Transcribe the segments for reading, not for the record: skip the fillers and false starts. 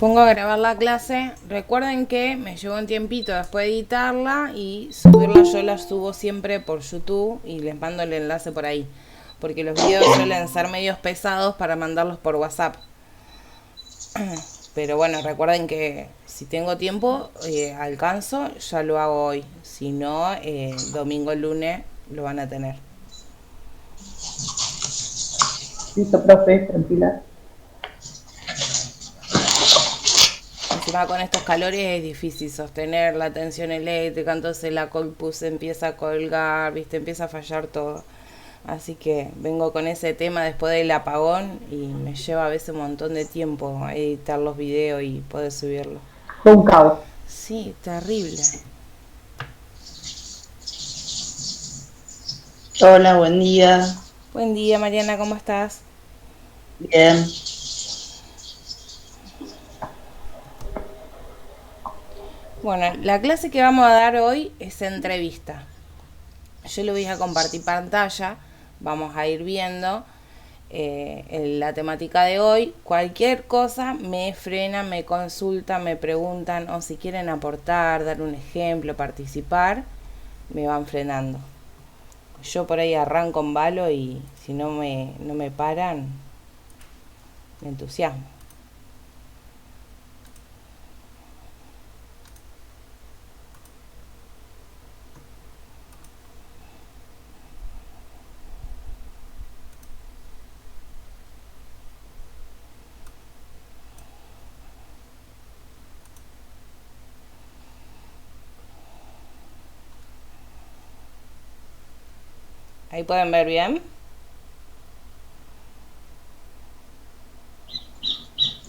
Pongo a grabar la clase. Recuerden que me llevo un tiempito después de editarla y subirla. Yo la subo siempre por YouTube y les mando el enlace por ahí. Porque los videos suelen ser medios pesados para mandarlos por WhatsApp. Pero bueno, recuerden que si tengo tiempo, alcanzo, ya lo hago hoy. Si no, domingo, lunes lo van a tener. Listo, profe, tranquila. Encima con estos calores es difícil sostener la tensión eléctrica, entonces la compu se empieza a colgar, viste, empieza a fallar todo. Así que vengo con ese tema después del apagón y me lleva a veces un montón de tiempo editar los videos y poder subirlos. Fue un caos. Sí, terrible. Hola, buen día. Buen día, Mariana, ¿cómo estás? Bien. Bueno, la clase que vamos a dar hoy es entrevista. Yo le voy a compartir pantalla, vamos a ir viendo la temática de hoy. Cualquier cosa me frenan, me consultan, me preguntan o si quieren aportar, dar un ejemplo, participar, me van frenando. Yo por ahí arranco en balo y si no me paran, me entusiasmo. Ahí pueden ver bien.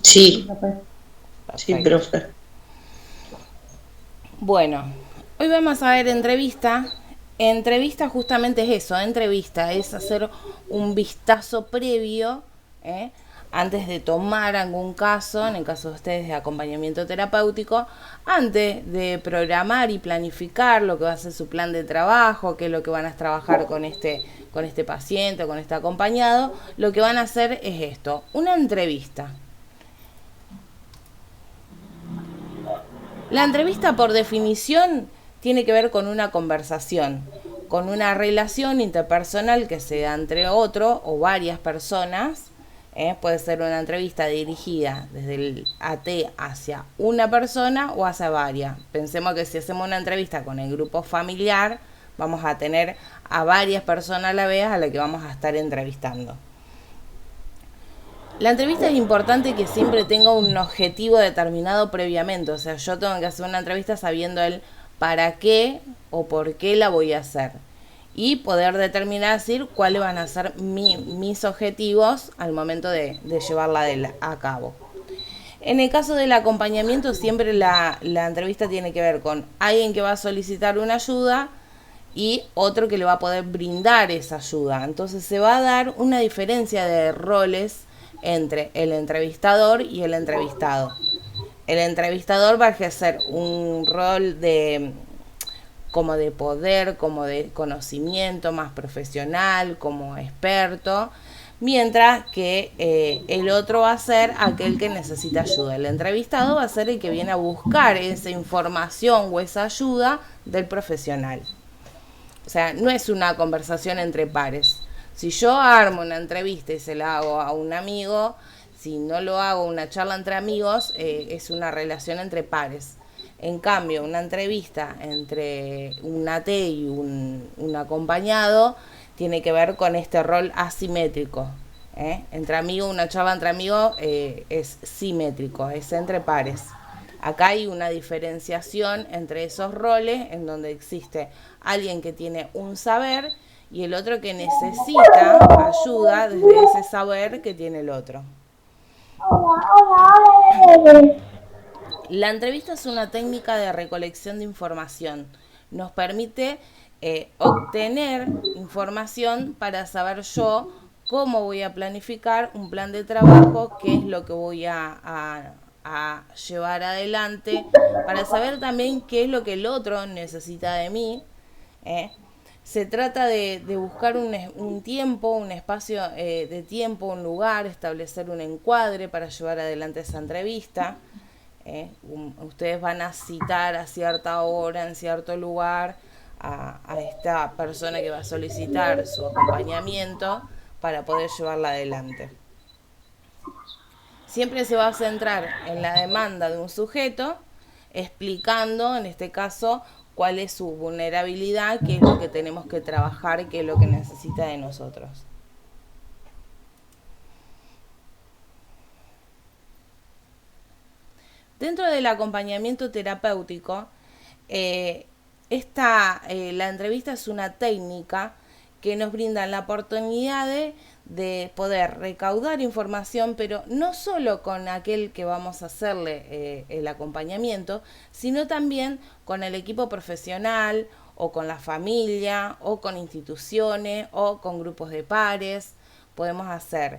Sí, Sí, profe. sí, Perfecto. profe. Bueno, hoy vamos a ver entrevista. Entrevista justamente es eso, entrevista es hacer un vistazo previo, ¿eh? Antes de tomar algún caso, en el caso de ustedes de acompañamiento terapéutico, antes de programar y planificar lo que va a ser su plan de trabajo, qué es lo que van a trabajar con este paciente o con este acompañado, lo que van a hacer es esto, una entrevista. La entrevista, por definición, tiene que ver con una conversación, con una relación interpersonal que se da entre otro o varias personas. Puede ser una entrevista dirigida desde el AT hacia una persona o hacia varias. Pensemos que si hacemos una entrevista con el grupo familiar, vamos a tener a varias personas a la vez a las que vamos a estar entrevistando. La entrevista es importante que siempre tenga un objetivo determinado previamente. O sea, yo tengo que hacer una entrevista sabiendo el para qué o por qué la voy a hacer. Y poder determinar decir cuáles van a ser mis objetivos al momento de llevarla a cabo. En el caso del acompañamiento, siempre la entrevista tiene que ver con alguien que va a solicitar una ayuda y otro que le va a poder brindar esa ayuda. Entonces se va a dar una diferencia de roles entre el entrevistador y el entrevistado. El entrevistador va a ejercer un rol de como de poder, como de conocimiento más profesional, como experto, mientras que el otro va a ser aquel que necesita ayuda. El entrevistado va a ser el que viene a buscar esa información o esa ayuda del profesional. O sea, no es una conversación entre pares. Si yo armo una entrevista y se la hago a un amigo, si no lo hago una charla entre amigos, es una relación entre pares. En cambio, una entrevista entre un AT y un acompañado tiene que ver con este rol asimétrico. Entre amigos, una charla entre amigos es simétrico, es entre pares. Acá hay una diferenciación entre esos roles en donde existe alguien que tiene un saber y el otro que necesita ayuda desde ese saber que tiene el otro. La entrevista es una técnica de recolección de información. Nos permite obtener información para saber yo cómo voy a planificar un plan de trabajo, qué es lo que voy a llevar adelante, para saber también qué es lo que el otro necesita de mí. ¿eh? Se trata de buscar un tiempo, un espacio de tiempo, un lugar, establecer un encuadre para llevar adelante esa entrevista. Ustedes van a citar a cierta hora, en cierto lugar, a esta persona que va a solicitar su acompañamiento para poder llevarla adelante. Siempre se va a centrar en la demanda de un sujeto, explicando, en este caso, cuál es su vulnerabilidad, qué es lo que tenemos que trabajar, qué es lo que necesita de nosotros. Dentro del acompañamiento terapéutico, la entrevista es una técnica que nos brinda la oportunidad de poder recaudar información, pero no solo con aquel que vamos a hacerle el acompañamiento, sino también con el equipo profesional o con la familia o con instituciones o con grupos de pares. Podemos hacer,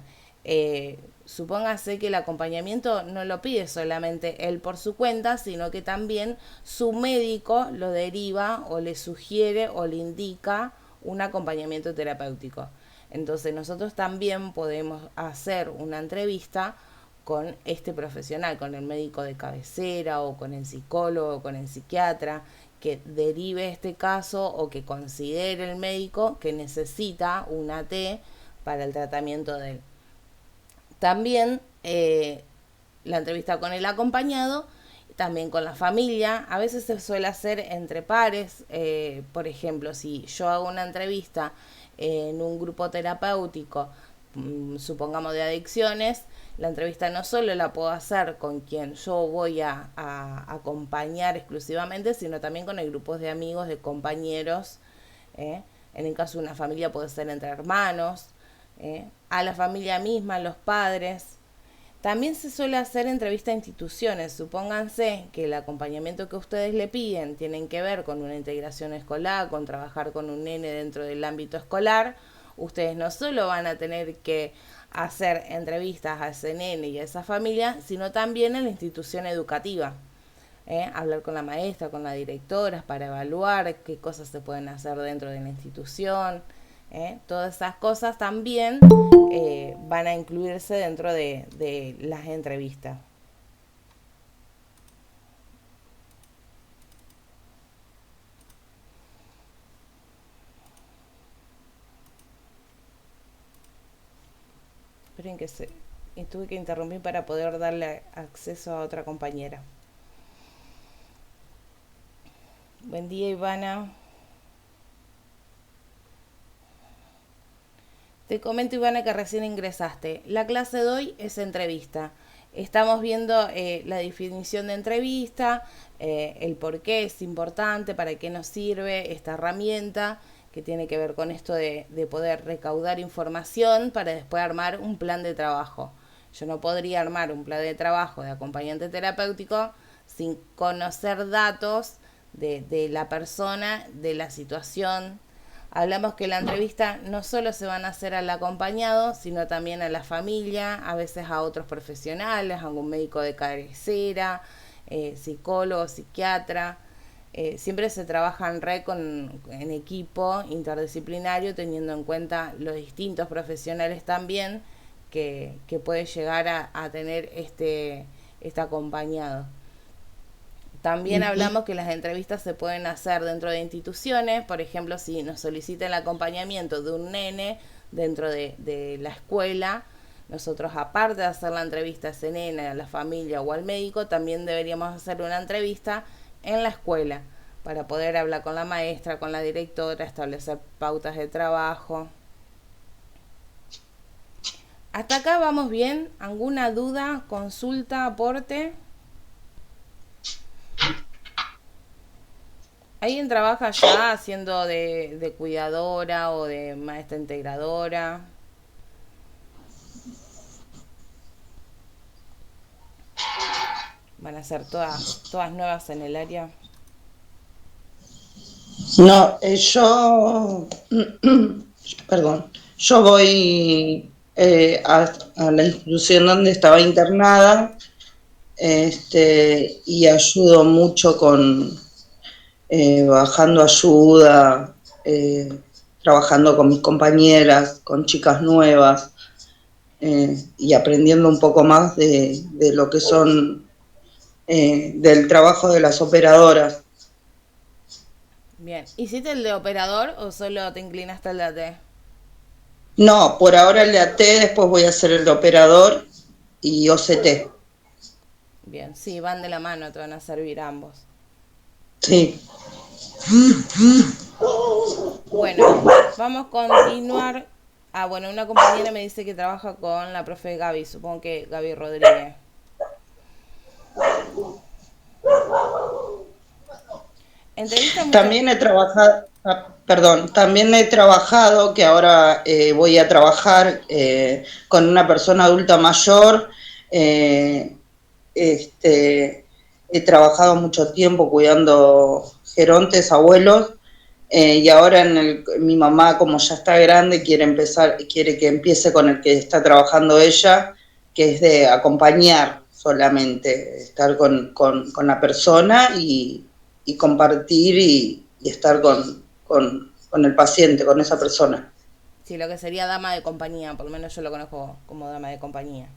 supóngase que el acompañamiento no lo pide solamente él por su cuenta, sino que también su médico lo deriva o le sugiere o le indica un acompañamiento terapéutico. Entonces nosotros también podemos hacer una entrevista con este profesional, con el médico de cabecera o con el psicólogo o con el psiquiatra, que derive este caso o que considere el médico que necesita un AT para el tratamiento de él. También la entrevista con el acompañado, también con la familia. A veces se suele hacer entre pares. Por ejemplo, si yo hago una entrevista en un grupo terapéutico, supongamos de adicciones, la entrevista no solo la puedo hacer con quien yo voy a acompañar exclusivamente, sino también con el grupo de amigos, de compañeros. En el caso de una familia puede ser entre hermanos, a la familia misma, a los padres. También se suele hacer entrevista a instituciones. Supónganse que el acompañamiento que ustedes le piden tienen que ver con una integración escolar, con trabajar con un nene dentro del ámbito escolar. Ustedes no solo van a tener que hacer entrevistas a ese nene y a esa familia, sino también en la institución educativa. Hablar con la maestra, con la directora para evaluar qué cosas se pueden hacer dentro de la institución. Todas esas cosas también van a incluirse dentro de las entrevistas. Esperen y tuve que interrumpir para poder darle acceso a otra compañera. Buen día, Ivana. Te comento, Ivana, que recién ingresaste. La clase de hoy es entrevista. Estamos viendo la definición de entrevista, el por qué es importante, para qué nos sirve esta herramienta, que tiene que ver con esto de poder recaudar información para después armar un plan de trabajo. Yo no podría armar un plan de trabajo de acompañante terapéutico sin conocer datos de la persona, de la situación. Hablamos que la entrevista no solo se van a hacer al acompañado, sino también a la familia, a veces a otros profesionales, a algún médico de cabecera, psicólogo, psiquiatra. Siempre se trabaja en red en equipo interdisciplinario, teniendo en cuenta los distintos profesionales también que puede llegar a tener este acompañado. También hablamos que las entrevistas se pueden hacer dentro de instituciones. Por ejemplo, si nos solicitan el acompañamiento de un nene dentro de la escuela, nosotros, aparte de hacer la entrevista a ese nene, a la familia o al médico, también deberíamos hacer una entrevista en la escuela para poder hablar con la maestra, con la directora, establecer pautas de trabajo. ¿Hasta acá vamos bien? ¿Alguna duda, consulta, aporte? ¿Alguien trabaja ya haciendo de cuidadora o de maestra integradora? ¿Van a ser todas nuevas en el área? No, perdón, yo voy a la institución donde estaba internada, y ayudo mucho con bajando ayuda, trabajando con mis compañeras, con chicas nuevas, y aprendiendo un poco más de lo que son del trabajo de las operadoras. Bien. ¿Hiciste el de operador o solo te inclinaste al de AT? No, por ahora el de AT, después voy a hacer el de operador y OCT. Bien, sí, van de la mano, te van a servir ambos. Sí. Bueno, vamos a continuar. Ah, bueno, una compañera me dice que trabaja con la profe Gaby, supongo que Gaby Rodríguez. Entrevista muchas... También he trabajado, perdón, también he trabajado, que ahora voy a trabajar con una persona adulta mayor. eh, este, He trabajado mucho tiempo cuidando gerontes, abuelos, y ahora mi mamá, como ya está grande, quiere que empiece con el que está trabajando ella, que es de acompañar solamente, estar con la persona y compartir y estar con el paciente, con esa persona. Sí, lo que sería dama de compañía, por lo menos yo lo conozco como dama de compañía.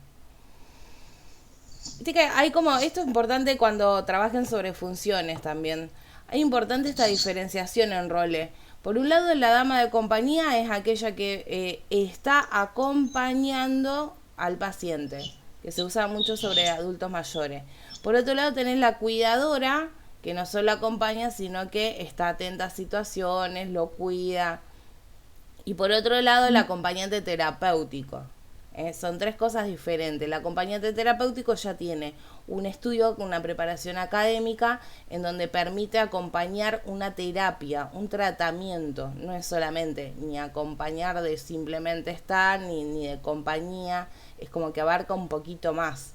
Viste que hay como, esto es importante cuando trabajen sobre funciones también. Hay importante esta diferenciación en roles. Por un lado, la dama de compañía es aquella que está acompañando al paciente, que se usa mucho sobre adultos mayores. Por otro lado, tenés la cuidadora, que no solo acompaña, sino que está atenta a situaciones, lo cuida. Y por otro lado, el acompañante terapéutico. Son tres cosas diferentes. El acompañante terapéutico ya tiene un estudio, una preparación académica, en donde permite acompañar una terapia, un tratamiento. No es solamente ni acompañar de simplemente estar, ni de compañía. Es como que abarca un poquito más.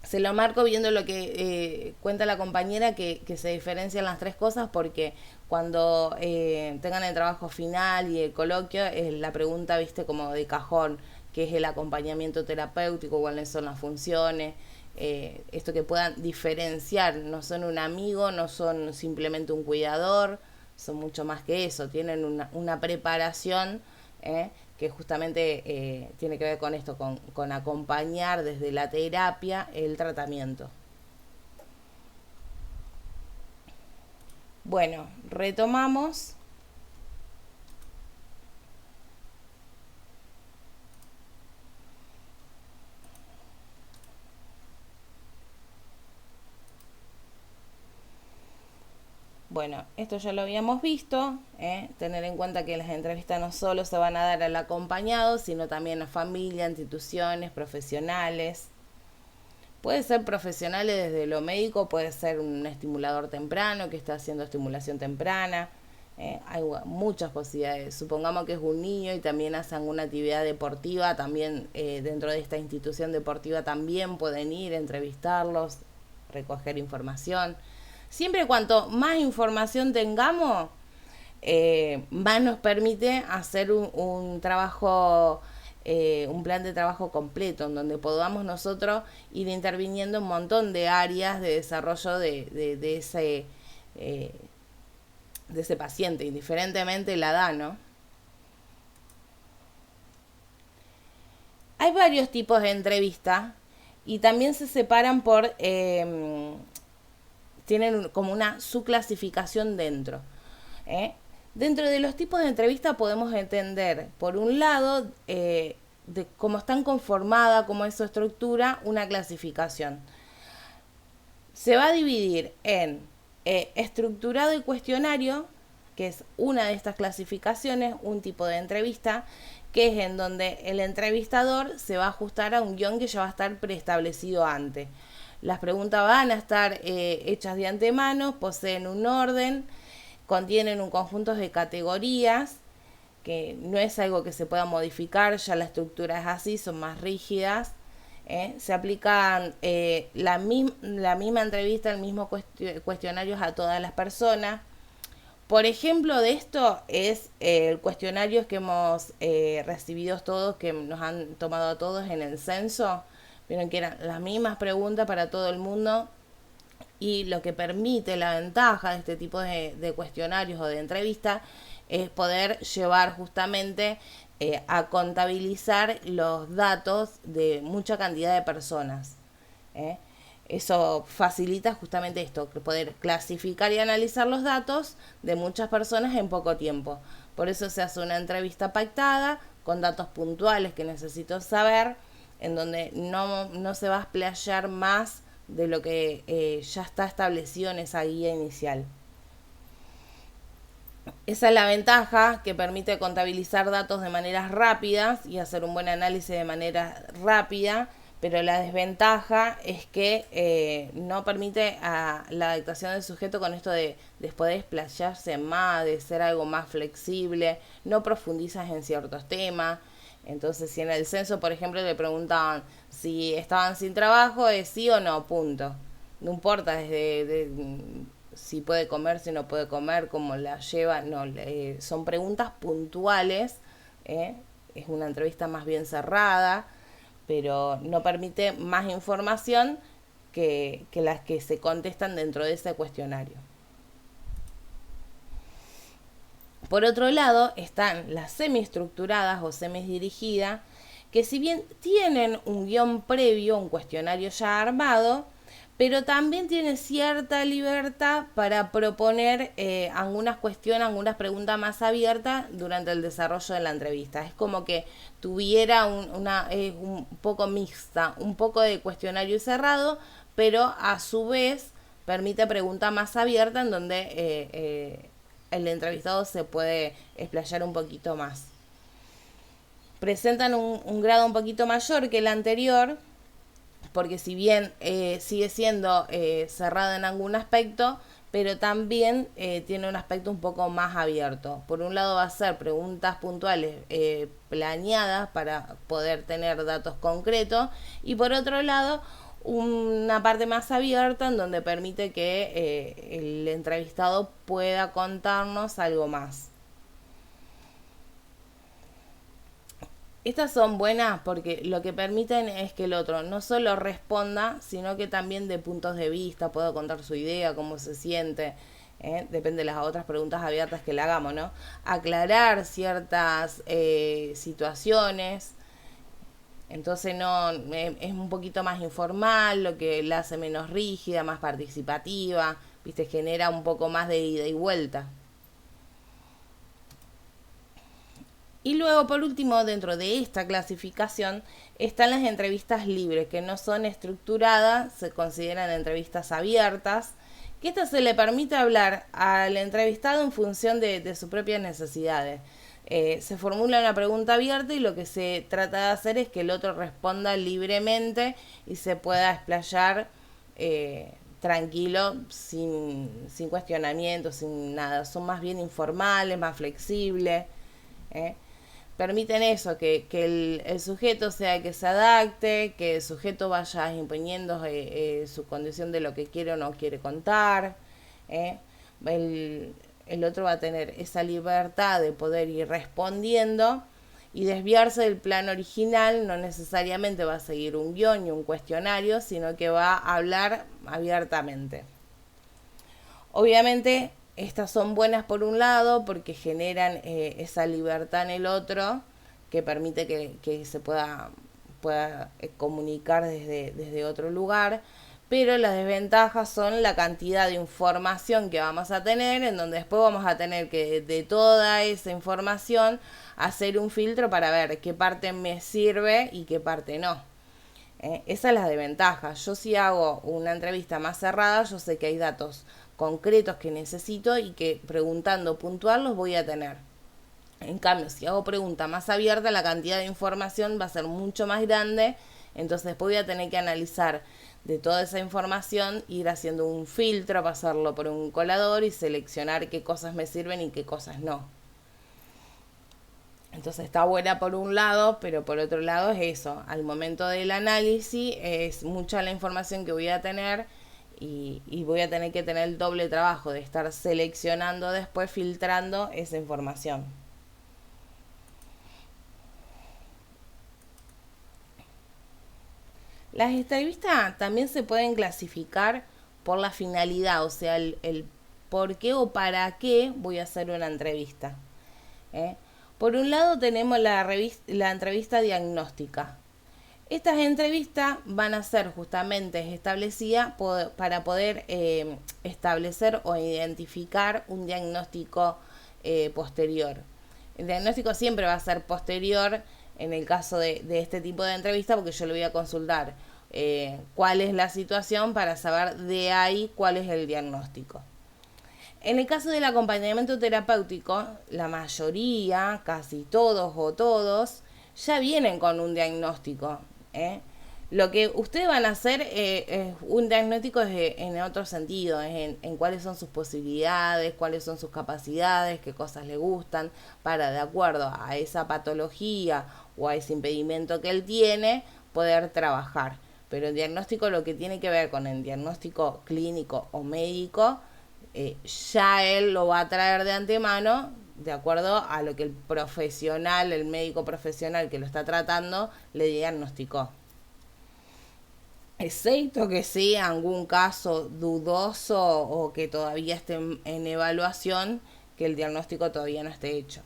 Se lo marco viendo lo que cuenta la compañera, que se diferencian las tres cosas, porque cuando tengan el trabajo final y el coloquio, la pregunta, viste, como de cajón, qué es el acompañamiento terapéutico, cuáles son las funciones, esto que puedan diferenciar, no son un amigo, no son simplemente un cuidador, son mucho más que eso, tienen una preparación que justamente tiene que ver con esto, con acompañar desde la terapia el tratamiento. Bueno, retomamos. Bueno, esto ya lo habíamos visto, tener en cuenta que las entrevistas no solo se van a dar al acompañado, sino también a familia, instituciones, profesionales. Puede ser profesionales desde lo médico, puede ser un estimulador temprano que está haciendo estimulación temprana. Hay muchas posibilidades. Supongamos que es un niño y también hace alguna actividad deportiva, también dentro de esta institución deportiva también pueden ir, entrevistarlos, recoger información. Siempre cuanto más información tengamos, más nos permite hacer un trabajo, un plan de trabajo completo, en donde podamos nosotros ir interviniendo en un montón de áreas de desarrollo eh, de ese paciente, indiferentemente la edad, ¿no? Hay varios tipos de entrevistas y también se separan por... tienen como una subclasificación dentro. Dentro de los tipos de entrevista podemos entender, por un lado, de cómo están conformadas, cómo es su estructura, una clasificación. Se va a dividir en estructurado y cuestionario, que es una de estas clasificaciones, un tipo de entrevista, que es en donde el entrevistador se va a ajustar a un guión que ya va a estar preestablecido antes. Las preguntas van a estar hechas de antemano, poseen un orden, contienen un conjunto de categorías, que no es algo que se pueda modificar, ya la estructura es así, son más rígidas. Se aplican la misma entrevista, el mismo cuestionarios a todas las personas. Por ejemplo de esto es el cuestionario que hemos recibido todos, que nos han tomado a todos en el censo. Vieron que eran las mismas preguntas para todo el mundo, y lo que permite, la ventaja de este tipo de cuestionarios o de entrevistas, es poder llevar justamente a contabilizar los datos de mucha cantidad de personas. Eso facilita justamente esto, poder clasificar y analizar los datos de muchas personas en poco tiempo. Por eso se hace una entrevista pactada con datos puntuales que necesito saber, en donde no se va a explayar más de lo que ya está establecido en esa guía inicial. Esa es la ventaja, que permite contabilizar datos de maneras rápidas y hacer un buen análisis de manera rápida, pero la desventaja es que no permite a la adaptación del sujeto con esto de poder explayarse más, de ser algo más flexible, no profundizas en ciertos temas. Entonces, si en el censo, por ejemplo, le preguntaban si estaban sin trabajo, es sí o no, punto. No importa si puede comer, si no puede comer, cómo la lleva, no, son preguntas puntuales, es una entrevista más bien cerrada, pero no permite más información que las que se contestan dentro de ese cuestionario. Por otro lado, están las semiestructuradas o semidirigidas, que si bien tienen un guión previo, un cuestionario ya armado, pero también tiene cierta libertad para proponer algunas cuestiones, algunas preguntas más abiertas durante el desarrollo de la entrevista. Es como que tuviera un poco mixta, un poco de cuestionario cerrado, pero a su vez permite preguntas más abiertas en donde el entrevistado se puede explayar un poquito más. Presentan un grado un poquito mayor que el anterior, porque si bien sigue siendo cerrado en algún aspecto, pero también tiene un aspecto un poco más abierto. Por un lado va a ser preguntas puntuales planeadas para poder tener datos concretos, y por otro lado una parte más abierta en donde permite que el entrevistado pueda contarnos algo más. Estas son buenas porque lo que permiten es que el otro no solo responda, sino que también de puntos de vista pueda contar su idea, cómo se siente, depende de las otras preguntas abiertas que le hagamos, ¿no? Aclarar ciertas situaciones. Entonces no es un poquito más informal, lo que la hace menos rígida, más participativa, viste, genera un poco más de ida y vuelta. Y luego, por último, dentro de esta clasificación están las entrevistas libres, que no son estructuradas, se consideran entrevistas abiertas, que esto se le permite hablar al entrevistado en función de sus propias necesidades. Se formula una pregunta abierta y lo que se trata de hacer es que el otro responda libremente y se pueda explayar tranquilo, sin cuestionamiento, sin nada. Son más bien informales, más flexibles. Permiten eso, que el sujeto sea el que se adapte, que el sujeto vaya imponiendo su condición de lo que quiere o no quiere contar. El otro va a tener esa libertad de poder ir respondiendo y desviarse del plan original. No necesariamente va a seguir un guión y un cuestionario, sino que va a hablar abiertamente. Obviamente estas son buenas por un lado porque generan esa libertad en el otro que permite que se pueda comunicar desde otro lugar, pero las desventajas son la cantidad de información que vamos a tener, en donde después vamos a tener que de toda esa información hacer un filtro para ver qué parte me sirve y qué parte no. Esa es la desventaja. Yo si hago una entrevista más cerrada, yo sé que hay datos concretos que necesito y que preguntando puntual los voy a tener. En cambio, si hago pregunta más abierta, la cantidad de información va a ser mucho más grande, entonces después voy a tener que analizar de toda esa información, ir haciendo un filtro, pasarlo por un colador y seleccionar qué cosas me sirven y qué cosas no. Entonces está buena por un lado, pero por otro lado es eso. Al momento del análisis es mucha la información que voy a tener y voy a tener que tener el doble trabajo de estar seleccionando después, filtrando esa información. Las entrevistas también se pueden clasificar por la finalidad, o sea, el por qué o para qué voy a hacer una entrevista. Por un lado tenemos la entrevista diagnóstica. Estas entrevistas van a ser justamente establecidas para poder establecer o identificar un diagnóstico posterior. El diagnóstico siempre va a ser posterior en el caso de este tipo de entrevista, porque yo le voy a consultar cuál es la situación para saber de ahí cuál es el diagnóstico. En el caso del acompañamiento terapéutico, la mayoría, casi todos o todos, ya vienen con un diagnóstico. Lo que ustedes van a hacer es un diagnóstico en otro sentido, en cuáles son sus posibilidades, cuáles son sus capacidades, qué cosas le gustan, para de acuerdo a esa patología o a ese impedimento que él tiene, poder trabajar. Pero el diagnóstico, lo que tiene que ver con el diagnóstico clínico o médico, ya él lo va a traer de antemano de acuerdo a lo que el profesional, el médico profesional que lo está tratando, le diagnosticó. Excepto que sea algún caso dudoso o que todavía esté en evaluación, que el diagnóstico todavía no esté hecho.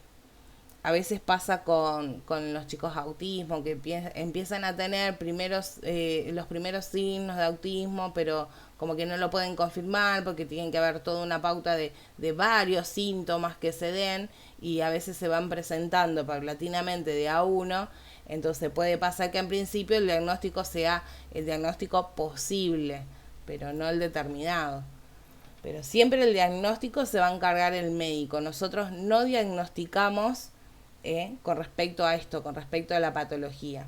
A veces pasa con los chicos de autismo, que empiezan a tener los primeros signos de autismo, pero como que no lo pueden confirmar porque tienen que haber toda una pauta de varios síntomas que se den, y a veces se van presentando paulatinamente de a uno. Entonces puede pasar que en principio el diagnóstico sea el diagnóstico posible, pero no el determinado. Pero siempre el diagnóstico se va a encargar el médico. Nosotros no diagnosticamos con respecto a esto, con respecto a la patología.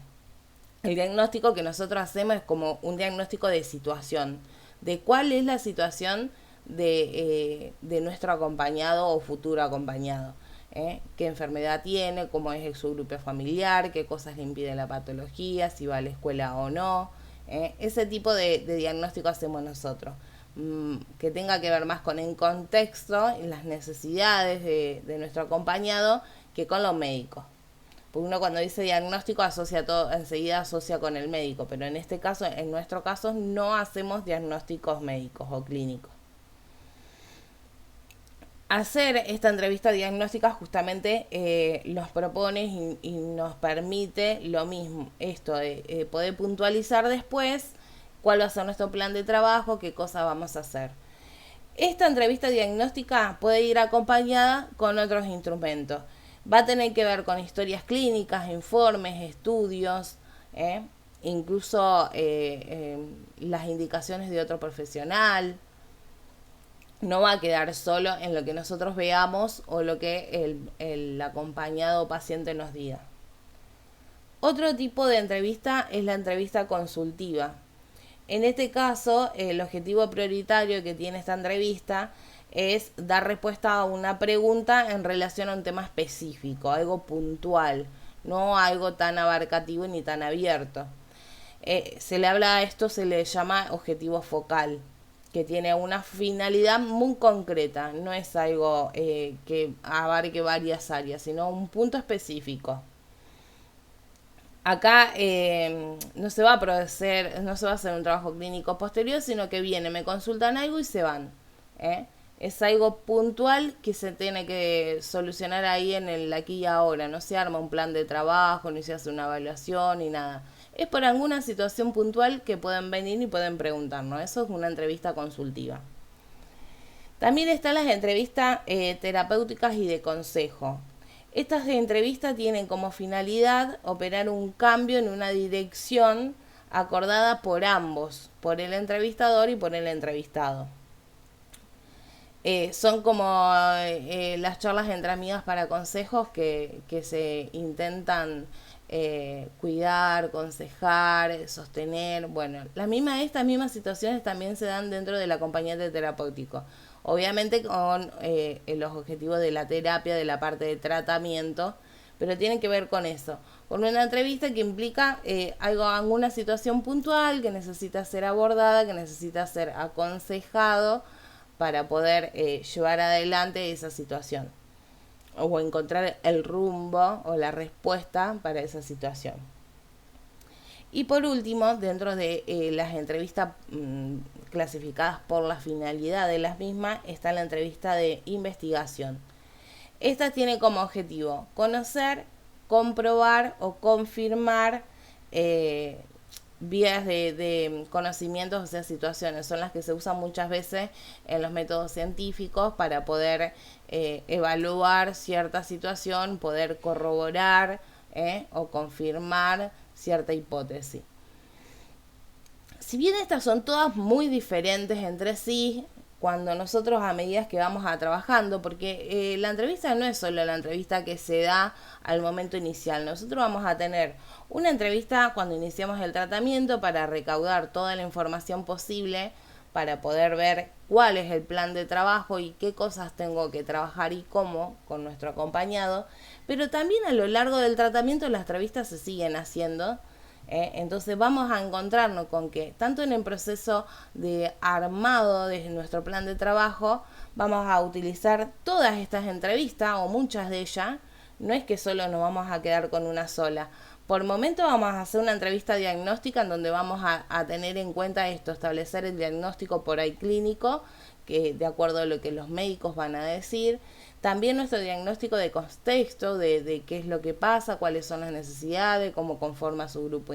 El diagnóstico que nosotros hacemos es como un diagnóstico de situación, de cuál es la situación de nuestro acompañado o futuro acompañado. Qué enfermedad tiene, cómo es su grupo familiar, qué cosas le impiden la patología, si va a la escuela o no. Ese tipo de diagnóstico hacemos nosotros, que tenga que ver más con el contexto y las necesidades de nuestro acompañado que con lo médico. Porque uno cuando dice diagnóstico asocia todo, enseguida asocia con el médico, pero en este caso, en nuestro caso, no hacemos diagnósticos médicos o clínicos. Hacer esta entrevista diagnóstica justamente nos propone y nos permite lo mismo, esto de poder puntualizar después cuál va a ser nuestro plan de trabajo, qué cosas vamos a hacer. Esta entrevista diagnóstica puede ir acompañada con otros instrumentos. Va a tener que ver con historias clínicas, informes, estudios, incluso las indicaciones de otro profesional. No va a quedar solo en lo que nosotros veamos o lo que el acompañado paciente nos diga. Otro tipo de entrevista es la entrevista consultiva. En este caso, el objetivo prioritario que tiene esta entrevista es dar respuesta a una pregunta en relación a un tema específico, algo puntual, no algo tan abarcativo ni tan abierto. Se le habla a esto, se le llama objetivo focal, que tiene una finalidad muy concreta, no es algo que abarque varias áreas, sino un punto específico. Acá no se va a hacer un trabajo clínico posterior, sino que me consultan algo y se van. Es algo puntual que se tiene que solucionar ahí en el aquí y ahora. No se arma un plan de trabajo, ni se hace una evaluación, ni nada. Es por alguna situación puntual que pueden venir y pueden preguntarnos. Eso es una entrevista consultiva. También están las entrevistas terapéuticas y de consejo. Estas entrevistas tienen como finalidad operar un cambio en una dirección acordada por ambos, por el entrevistador y por el entrevistado. Son como las charlas entre amigas para consejos que se intentan cuidar, aconsejar, sostener. Bueno, estas mismas situaciones también se dan dentro del acompañante terapéutico. Obviamente con los objetivos de la terapia, de la parte de tratamiento, pero tienen que ver con eso. Con una entrevista que implica alguna situación puntual que necesita ser abordada, que necesita ser aconsejado para poder llevar adelante esa situación o encontrar el rumbo o la respuesta para esa situación. Y por último, dentro de las entrevistas clasificadas por la finalidad de las mismas, está la entrevista de investigación. Esta tiene como objetivo conocer, comprobar o confirmar vías de conocimientos, o sea, situaciones, son las que se usan muchas veces en los métodos científicos para poder evaluar cierta situación, poder corroborar o confirmar cierta hipótesis. Si bien estas son todas muy diferentes entre sí, cuando nosotros a medida que vamos trabajando, porque la entrevista no es solo la entrevista que se da al momento inicial, nosotros vamos a tener una entrevista cuando iniciamos el tratamiento para recaudar toda la información posible, para poder ver cuál es el plan de trabajo y qué cosas tengo que trabajar y cómo con nuestro acompañado, pero también a lo largo del tratamiento las entrevistas se siguen haciendo. Entonces vamos a encontrarnos con que tanto en el proceso de armado de nuestro plan de trabajo vamos a utilizar todas estas entrevistas o muchas de ellas. No es que solo nos vamos a quedar con una sola. Por momento vamos a hacer una entrevista diagnóstica en donde vamos a tener en cuenta esto, establecer el diagnóstico por ahí clínico, que de acuerdo a lo que los médicos van a decir. También nuestro diagnóstico de contexto, de qué es lo que pasa, cuáles son las necesidades, cómo conforma su grupo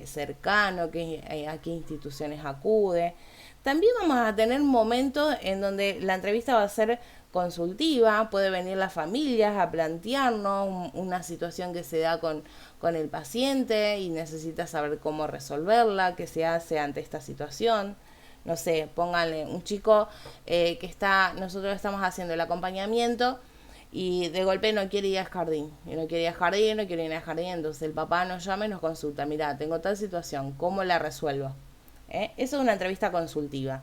cercano, a qué instituciones acude. También vamos a tener momentos en donde la entrevista va a ser consultiva, puede venir las familias a plantearnos una situación que se da con el paciente y necesita saber cómo resolverla, qué se hace ante esta situación. No sé, pónganle un chico nosotros estamos haciendo el acompañamiento y de golpe no quiere ir al jardín, entonces el papá nos llama y nos consulta, mira, tengo tal situación, ¿cómo la resuelvo? Eso es una entrevista consultiva.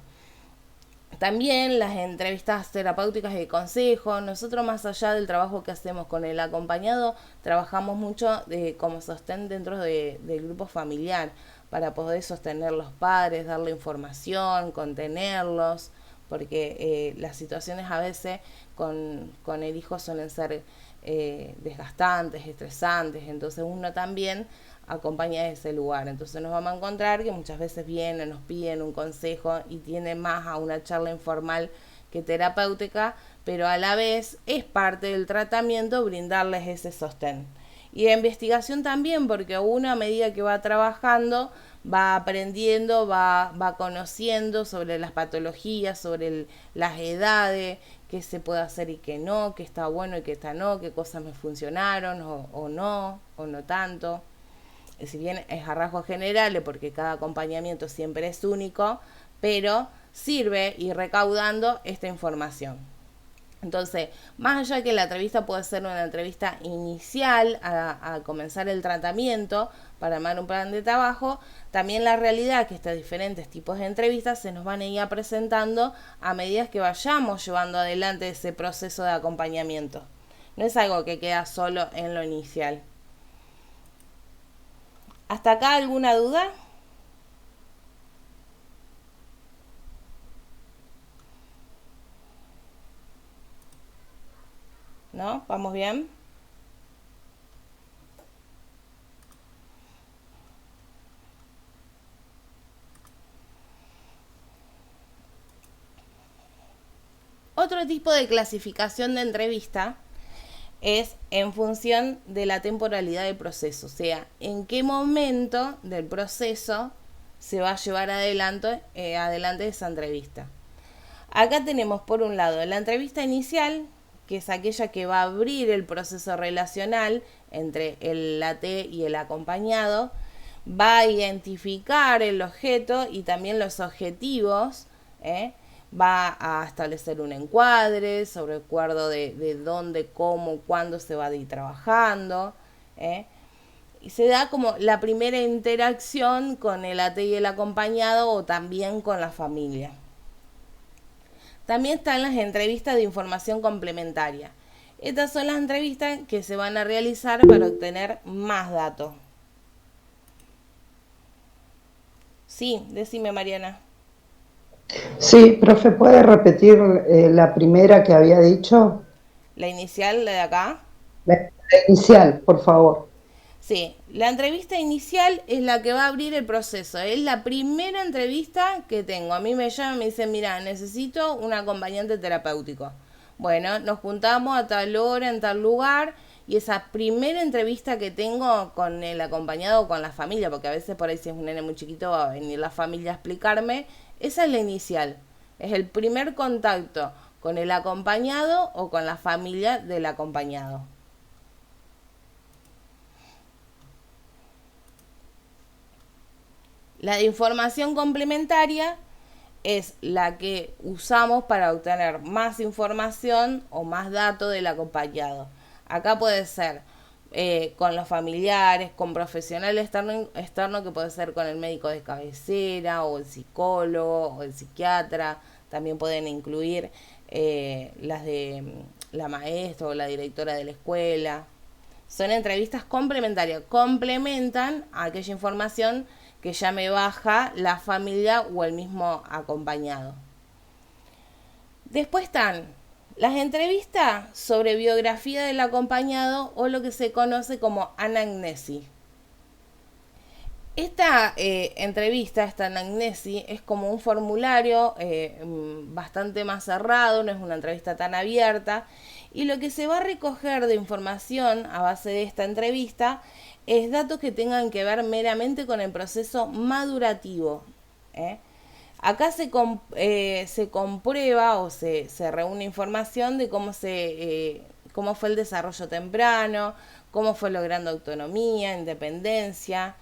También las entrevistas terapéuticas y de consejo, nosotros más allá del trabajo que hacemos con el acompañado, trabajamos mucho como sostén dentro del grupo familiar, para poder sostener los padres, darle información, contenerlos, porque las situaciones a veces con el hijo suelen ser desgastantes, estresantes, entonces uno también acompaña a ese lugar. Entonces nos vamos a encontrar que muchas veces vienen, nos piden un consejo y tiene más a una charla informal que terapéutica, pero a la vez es parte del tratamiento brindarles ese sostén. Y de investigación también, porque uno a medida que va trabajando, va aprendiendo, va conociendo sobre las patologías, sobre las edades, qué se puede hacer y qué no, qué está bueno y qué está no, qué cosas me funcionaron o no tanto. Si bien es a rasgos generales, porque cada acompañamiento siempre es único, pero sirve ir recaudando esta información. Entonces, más allá que la entrevista puede ser una entrevista inicial a comenzar el tratamiento para armar un plan de trabajo, también la realidad es que estos diferentes tipos de entrevistas se nos van a ir presentando a medida que vayamos llevando adelante ese proceso de acompañamiento. No es algo que queda solo en lo inicial. ¿Hasta acá alguna duda? ¿No? ¿Vamos bien? Otro tipo de clasificación de entrevista es en función de la temporalidad del proceso, o sea, en qué momento del proceso se va a llevar adelante esa entrevista. Acá tenemos por un lado la entrevista inicial, que es aquella que va a abrir el proceso relacional entre el AT y el acompañado, va a identificar el objeto y también los objetivos, va a establecer un encuadre sobre el acuerdo de dónde, cómo, cuándo se va a ir trabajando, y se da como la primera interacción con el AT y el acompañado o también con la familia. También están las entrevistas de información complementaria. Estas son las entrevistas que se van a realizar para obtener más datos. Sí, decime, Mariana. Sí, profe, ¿puede repetir la primera que había dicho? La inicial, la de acá. La inicial, por favor. Sí, la entrevista inicial es la que va a abrir el proceso. Es la primera entrevista que tengo. A mí me llaman y me dicen, mira, necesito un acompañante terapéutico. Bueno, nos juntamos a tal hora, en tal lugar, y esa primera entrevista que tengo con el acompañado o con la familia, porque a veces por ahí si es un nene muy chiquito va a venir la familia a explicarme, esa es la inicial, es el primer contacto con el acompañado o con la familia del acompañado. La de información complementaria es la que usamos para obtener más información o más datos del acompañado. Acá puede ser con los familiares, con profesional externo que puede ser con el médico de cabecera o el psicólogo o el psiquiatra. También pueden incluir las de la maestra o la directora de la escuela. Son entrevistas complementarias, complementan a aquella información que ya me baja la familia o el mismo acompañado. Después están las entrevistas sobre biografía del acompañado o lo que se conoce como anamnesis. Esta entrevista, esta anamnesis, es como un formulario bastante más cerrado, no es una entrevista tan abierta, y lo que se va a recoger de información a base de esta entrevista es datos que tengan que ver meramente con el proceso madurativo. Acá se comprueba o se reúne información de cómo fue el desarrollo temprano, cómo fue logrando autonomía, independencia.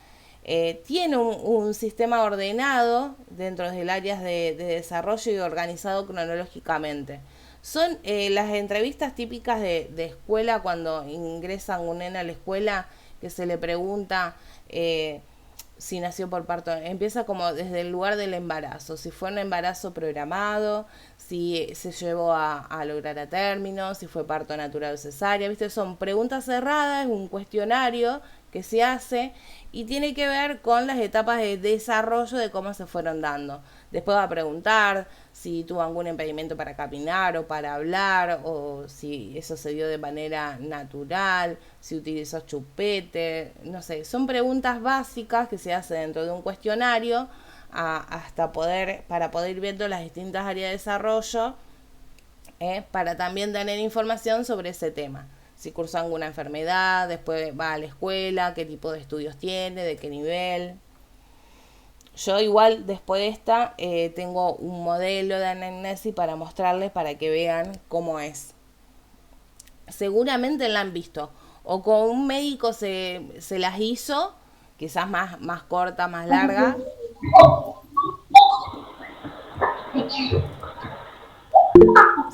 Tiene un sistema ordenado dentro del área de desarrollo y organizado cronológicamente. Son las entrevistas típicas de escuela cuando ingresan un nene a la escuela, que se le pregunta si nació por parto. Empieza como desde el lugar del embarazo, si fue un embarazo programado, si se llevó a lograr a término, si fue parto natural o cesárea, ¿viste? Son preguntas cerradas, un cuestionario que se hace y tiene que ver con las etapas de desarrollo de cómo se fueron dando. Después va a preguntar si tuvo algún impedimento para caminar o para hablar, o si eso se dio de manera natural, si utilizó chupete, no sé. Son preguntas básicas que se hacen dentro de un cuestionario para poder ir viendo las distintas áreas de desarrollo, para también tener información sobre ese tema. Si cursó alguna enfermedad, después va a la escuela, qué tipo de estudios tiene, de qué nivel. Yo igual después de esta tengo un modelo de anamnesis para mostrarles para que vean cómo es. Seguramente la han visto. O con un médico se las hizo, quizás más corta, más larga.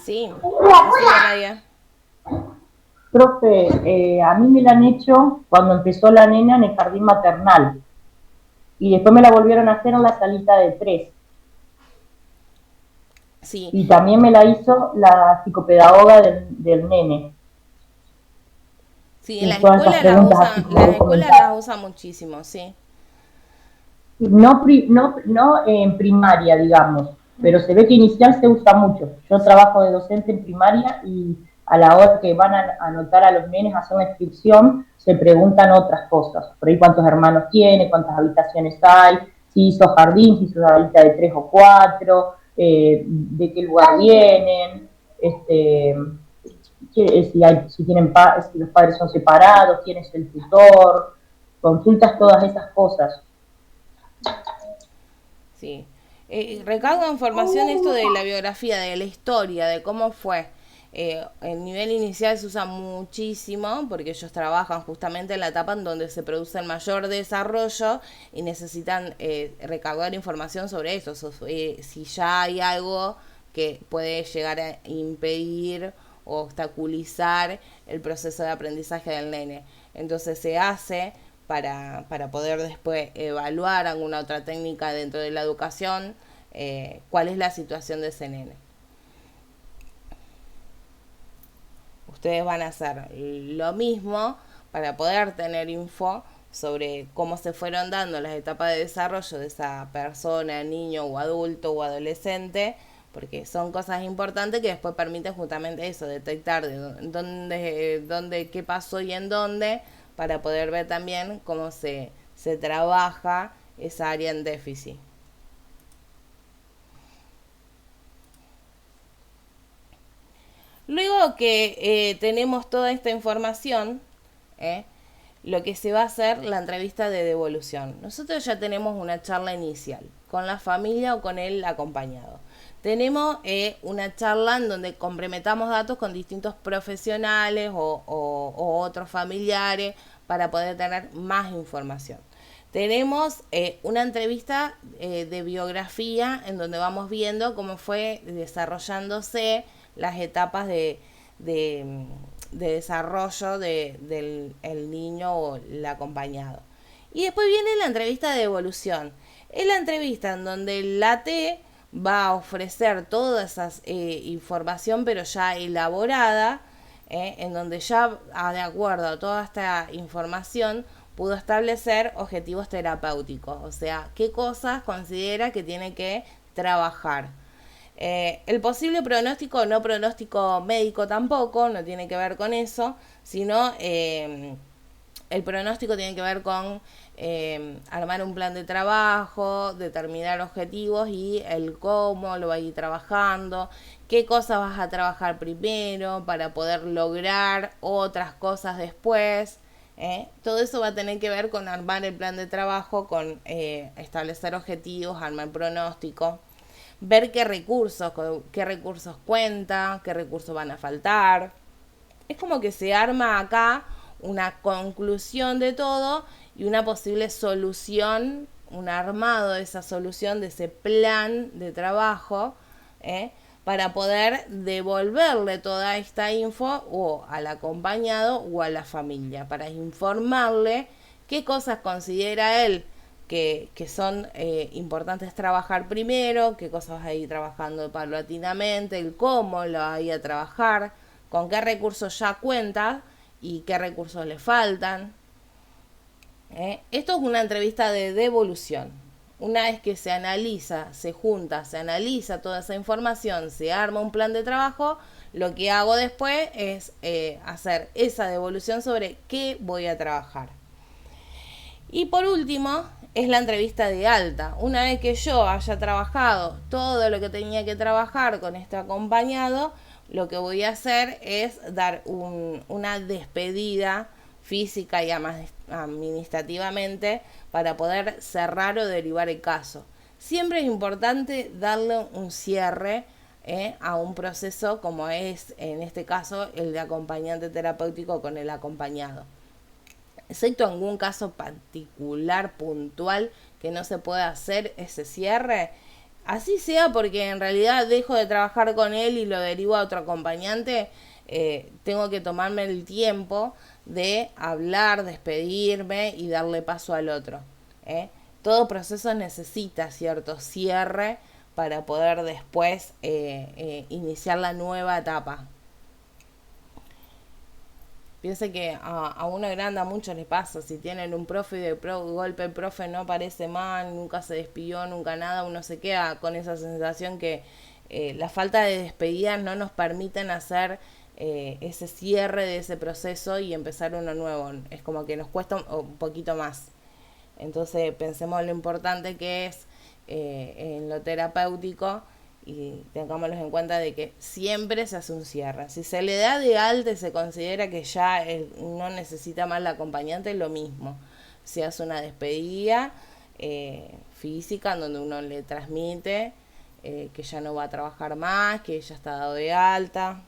Sí, así Nadia. Profe, a mí me la han hecho cuando empezó la nena en el jardín maternal y después me la volvieron a hacer en la salita de 3. Sí. Y también me la hizo la psicopedagoga del nene. Sí, en las escuelas las usan muchísimo, sí. No en primaria, digamos, pero se ve que inicial se usa mucho. Yo trabajo de docente en primaria y a la hora que van a anotar a los nenes a hacer una inscripción, se preguntan otras cosas. Por ahí cuántos hermanos tiene, cuántas habitaciones hay, si hizo jardín, si hizo una habitación de 3 o 4, de qué lugar vienen, si los padres son separados, quién es el tutor, consultas todas esas cosas. Sí. Recaudo información esto de la biografía, de la historia, de cómo fue. El nivel inicial se usa muchísimo porque ellos trabajan justamente en la etapa en donde se produce el mayor desarrollo y necesitan recaudar información sobre eso. Si ya hay algo que puede llegar a impedir o obstaculizar el proceso de aprendizaje del nene. Entonces se hace para poder después evaluar alguna otra técnica dentro de la educación, cuál es la situación de ese nene. Ustedes van a hacer lo mismo para poder tener info sobre cómo se fueron dando las etapas de desarrollo de esa persona, niño o adulto o adolescente, porque son cosas importantes que después permiten justamente eso, detectar dónde qué pasó y en dónde, para poder ver también cómo se trabaja esa área en déficit. Luego luego que tenemos toda esta información, lo que se va a hacer la entrevista de devolución. Nosotros ya tenemos una charla inicial con la familia o con el acompañado. Tenemos una charla en donde complementamos datos con distintos profesionales o otros familiares para poder tener más información. Tenemos una entrevista de biografía en donde vamos viendo cómo fue desarrollándose las etapas de desarrollo del niño o el acompañado. Y después viene la entrevista de devolución. Es la entrevista en donde la T va a ofrecer toda esa información, pero ya elaborada, en donde ya, de acuerdo a toda esta información, pudo establecer objetivos terapéuticos, o sea, qué cosas considera que tiene que trabajar. El posible pronóstico, no pronóstico médico tampoco, no tiene que ver con eso, sino el pronóstico tiene que ver con armar un plan de trabajo, determinar objetivos y el cómo lo va a ir trabajando, qué cosas vas a trabajar primero para poder lograr otras cosas después. Todo eso va a tener que ver con armar el plan de trabajo, con establecer objetivos, armar pronóstico, ver qué recursos cuenta, qué recursos van a faltar. Es como que se arma acá una conclusión de todo y una posible solución, un armado de esa solución, de ese plan de trabajo, para poder devolverle toda esta info o al acompañado o a la familia, para informarle qué cosas considera él que son importantes trabajar primero, qué cosas vas a ir trabajando paulatinamente, el cómo lo vas a ir a trabajar, con qué recursos ya cuenta y qué recursos le faltan. Esto es una entrevista de devolución. Una vez que se analiza, se junta, se analiza toda esa información, se arma un plan de trabajo, lo que hago después es hacer esa devolución sobre qué voy a trabajar. Y por último, es la entrevista de alta. Una vez que yo haya trabajado todo lo que tenía que trabajar con este acompañado, lo que voy a hacer es dar una despedida física y administrativamente para poder cerrar o derivar el caso. Siempre es importante darle un cierre a un proceso como es en este caso el de acompañante terapéutico con el acompañado. Excepto algún caso particular, puntual, que no se pueda hacer ese cierre, así sea porque en realidad dejo de trabajar con él y lo derivo a otro acompañante, tengo que tomarme el tiempo de hablar, despedirme y darle paso al otro. Todo proceso necesita cierto cierre para poder después iniciar la nueva etapa. Piense que a uno grande a muchos les pasa, si tienen un profe y de golpe el profe no parece mal, nunca se despidió, nunca nada, uno se queda con esa sensación que la falta de despedidas no nos permiten hacer ese cierre de ese proceso y empezar uno nuevo. Es como que nos cuesta un poquito más. Entonces pensemos lo importante que es en lo terapéutico y tengámoslo en cuenta de que siempre se hace un cierre. Si se le da de alta y se considera que ya no necesita más la acompañante, lo mismo. Se hace una despedida física en donde uno le transmite que ya no va a trabajar más, que ya está dado de alta.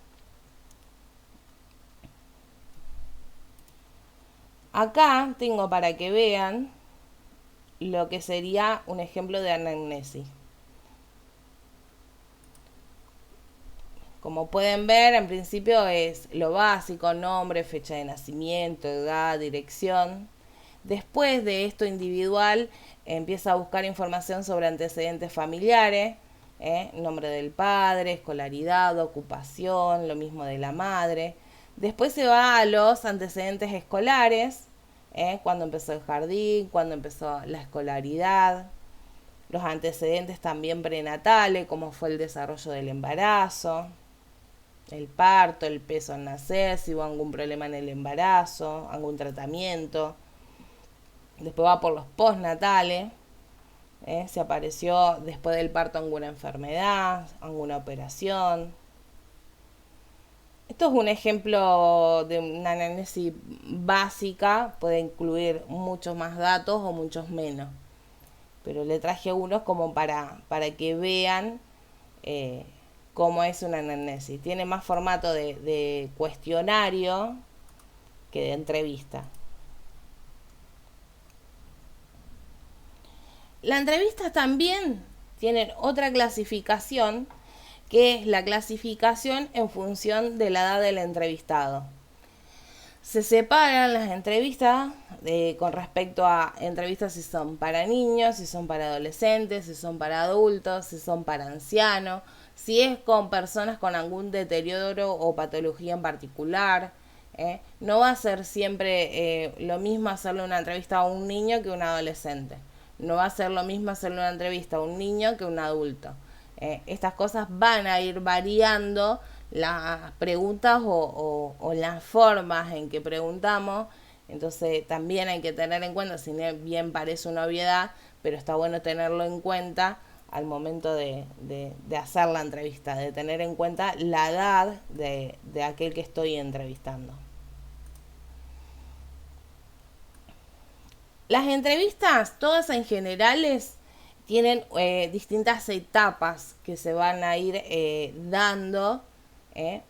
Acá tengo para que vean lo que sería un ejemplo de anamnesis. Como pueden ver, en principio es lo básico, nombre, fecha de nacimiento, edad, dirección. Después de esto individual, empieza a buscar información sobre antecedentes familiares, nombre del padre, escolaridad, ocupación, lo mismo de la madre. Después se va a los antecedentes escolares, cuando empezó el jardín, cuando empezó la escolaridad. Los antecedentes también prenatales, como fue el desarrollo del embarazo, el parto, el peso al nacer, si hubo algún problema en el embarazo, algún tratamiento. Después va por los postnatales, si apareció después del parto alguna enfermedad, alguna operación. Esto es un ejemplo de una anamnesis básica, puede incluir muchos más datos o muchos menos, pero le traje unos como para que vean cómo es una anamnesis. Tiene más formato de cuestionario que de entrevista. La entrevista también tiene otra clasificación, que es la clasificación en función de la edad del entrevistado. Se separan las entrevistas con respecto a entrevistas si son para niños, si son para adolescentes, si son para adultos, si son para ancianos, si es con personas con algún deterioro o patología en particular. No va a ser siempre lo mismo hacerle una entrevista a un niño que a un adolescente. No va a ser lo mismo hacerle una entrevista a un niño que a un adulto. Estas cosas van a ir variando las preguntas o las formas en que preguntamos. Entonces también hay que tener en cuenta, si bien parece una obviedad, pero está bueno tenerlo en cuenta al momento de hacer la entrevista, de tener en cuenta la edad de aquel que estoy entrevistando. Las entrevistas, todas en generales, tienen distintas etapas que se van a ir dando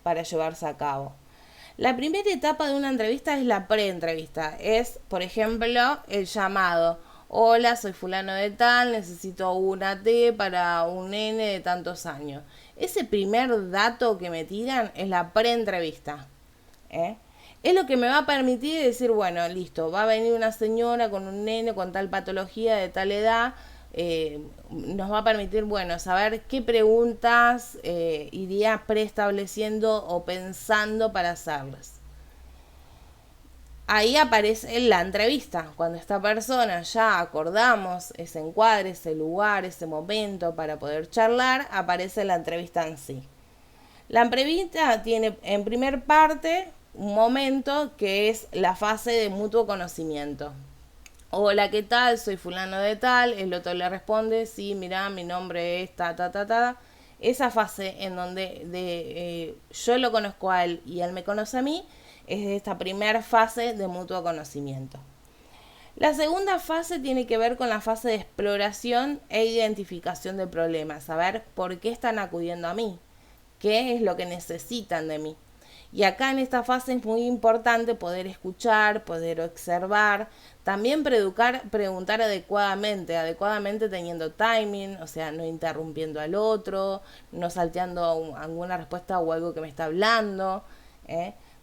para llevarse a cabo. La primera etapa de una entrevista es la pre-entrevista. Es, por ejemplo, el llamado. Hola, soy fulano de tal, necesito una T para un nene de tantos años. Ese primer dato que me tiran es la pre-entrevista. Es lo que me va a permitir decir, bueno, listo, va a venir una señora con un nene con tal patología de tal edad. Nos va a permitir, bueno, saber qué preguntas iría preestableciendo o pensando para hacerlas. Ahí aparece la entrevista, cuando esta persona ya acordamos ese encuadre, ese lugar, ese momento para poder charlar, aparece la entrevista en sí. La entrevista tiene en primer parte un momento que es la fase de mutuo conocimiento. Hola, ¿qué tal? Soy fulano de tal. El otro le responde, sí, mira, mi nombre es ta. Esa fase en donde yo lo conozco a él y él me conoce a mí, es esta primera fase de mutuo conocimiento. La segunda fase tiene que ver con la fase de exploración e identificación del problema, saber por qué están acudiendo a mí, qué es lo que necesitan de mí. Y acá en esta fase es muy importante poder escuchar, poder observar, también preguntar adecuadamente teniendo timing, o sea, no interrumpiendo al otro, no salteando alguna respuesta o algo que me está hablando,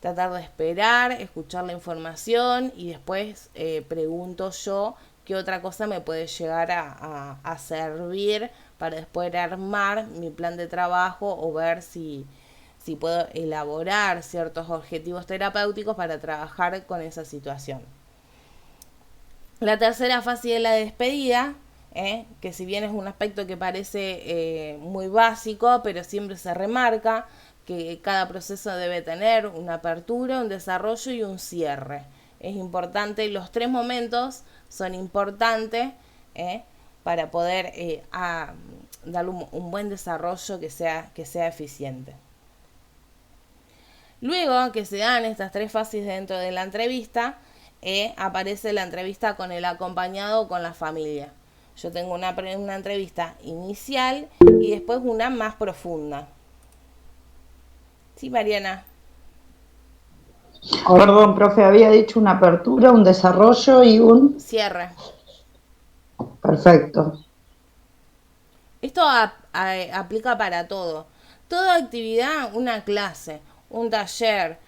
tratar de esperar, escuchar la información y después pregunto yo qué otra cosa me puede llegar a servir para después armar mi plan de trabajo o ver si puedo elaborar ciertos objetivos terapéuticos para trabajar con esa situación. La tercera fase es la despedida, que si bien es un aspecto que parece muy básico, pero siempre se remarca que cada proceso debe tener una apertura, un desarrollo y un cierre. Es importante, los tres momentos son importantes para poder darle un buen desarrollo que sea eficiente. Luego que se dan estas tres fases dentro de la entrevista, aparece la entrevista con el acompañado o con la familia. Yo tengo una entrevista inicial y después una más profunda. Sí, Mariana. Perdón, profe, había dicho una apertura, un desarrollo y un cierre. Perfecto. Esto aplica para todo. Toda actividad, una clase, un taller.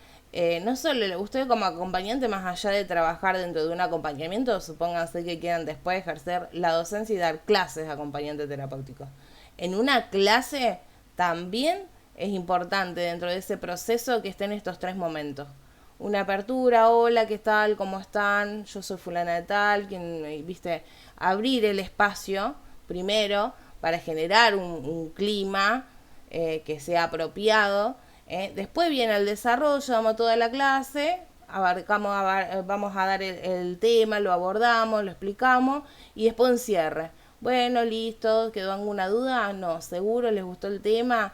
No solo usted como acompañante, más allá de trabajar dentro de un acompañamiento, supónganse que quieran después ejercer la docencia y dar clases de acompañante terapéutico. En una clase también es importante dentro de ese proceso que estén estos tres momentos. Una apertura, hola, ¿qué tal? ¿Cómo están? Yo soy fulana de tal, abrir el espacio primero para generar un clima que sea apropiado. Después viene el desarrollo, damos toda la clase, vamos a dar el tema, lo abordamos, lo explicamos y después un cierre. Bueno, listo, ¿quedó alguna duda? No, seguro, les gustó el tema,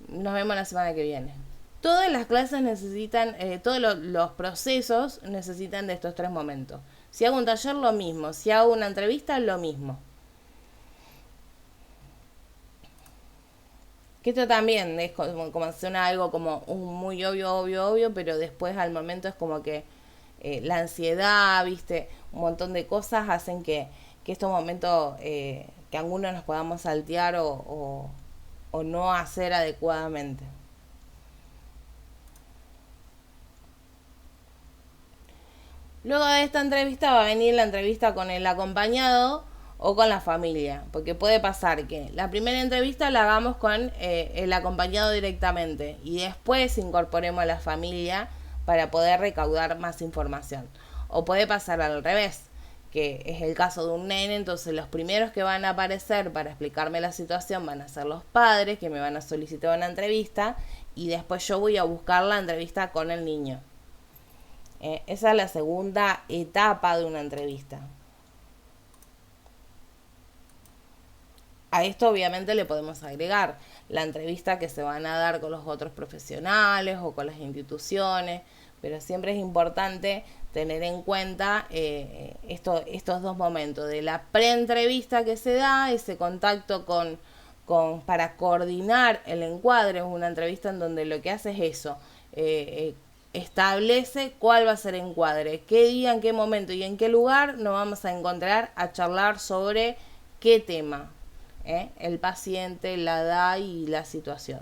nos vemos la semana que viene. Todas las clases necesitan, todos los procesos necesitan de estos 3 momentos. Si hago un taller, lo mismo. Si hago una entrevista, lo mismo. Que esto también es como suena algo como un muy obvio, pero después al momento es como que la ansiedad, viste, un montón de cosas hacen que estos momentos, que algunos nos podamos saltear o no hacer adecuadamente. Luego de esta entrevista va a venir la entrevista con el acompañado o con la familia, porque puede pasar que la primera entrevista la hagamos con el acompañado directamente y después incorporemos a la familia para poder recaudar más información. O puede pasar al revés, que es el caso de un nene, entonces los primeros que van a aparecer para explicarme la situación van a ser los padres que me van a solicitar una entrevista y después yo voy a buscar la entrevista con el niño. Esa es la segunda etapa de una entrevista. A esto obviamente le podemos agregar la entrevista que se van a dar con los otros profesionales o con las instituciones, pero siempre es importante tener en cuenta estos 2 momentos, de la pre-entrevista que se da, ese contacto para coordinar el encuadre. Es una entrevista en donde lo que hace es eso, establece cuál va a ser el encuadre, qué día, en qué momento y en qué lugar nos vamos a encontrar a charlar sobre qué tema, el paciente, la edad y la situación.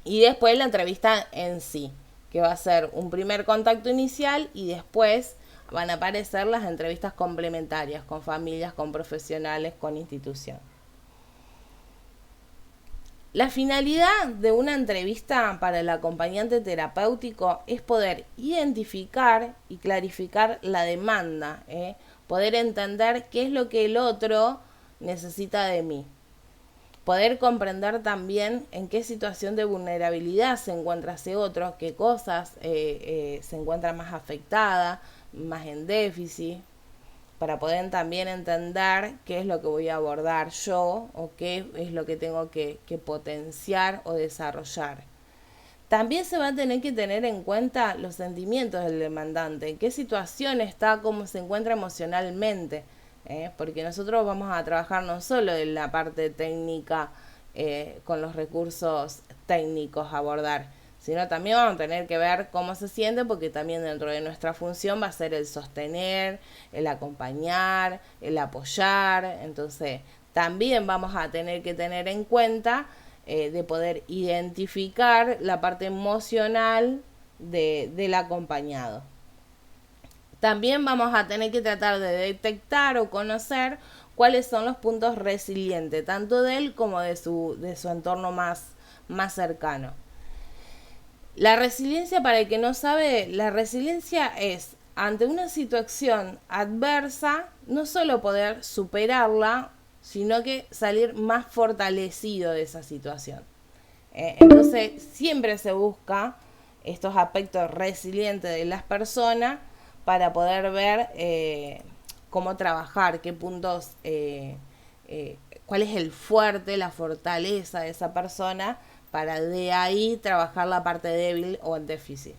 Y después la entrevista en sí, que va a ser un primer contacto inicial y después van a aparecer las entrevistas complementarias con familias, con profesionales, con institución. La finalidad de una entrevista para el acompañante terapéutico es poder identificar y clarificar la demanda, poder entender qué es lo que el otro necesita de mí, poder comprender también en qué situación de vulnerabilidad se encuentra ese otro, qué cosas se encuentra más afectada, más en déficit, para poder también entender qué es lo que voy a abordar yo o qué es lo que tengo que potenciar o desarrollar. También se va a tener que tener en cuenta los sentimientos del demandante, en qué situación está, cómo se encuentra emocionalmente, porque nosotros vamos a trabajar no solo en la parte técnica con los recursos técnicos a abordar, sino también vamos a tener que ver cómo se siente, porque también dentro de nuestra función va a ser el sostener, el acompañar, el apoyar. Entonces también vamos a tener que tener en cuenta de poder identificar la parte emocional del acompañado. También vamos a tener que tratar de detectar o conocer cuáles son los puntos resilientes, tanto de él como de su entorno más cercano. La resiliencia, para el que no sabe, la resiliencia es, ante una situación adversa, no solo poder superarla, sino que salir más fortalecido de esa situación. Entonces, siempre se busca estos aspectos resilientes de las personas para poder ver cómo trabajar, qué puntos, cuál es el fuerte, la fortaleza de esa persona, para de ahí trabajar la parte débil o el déficit.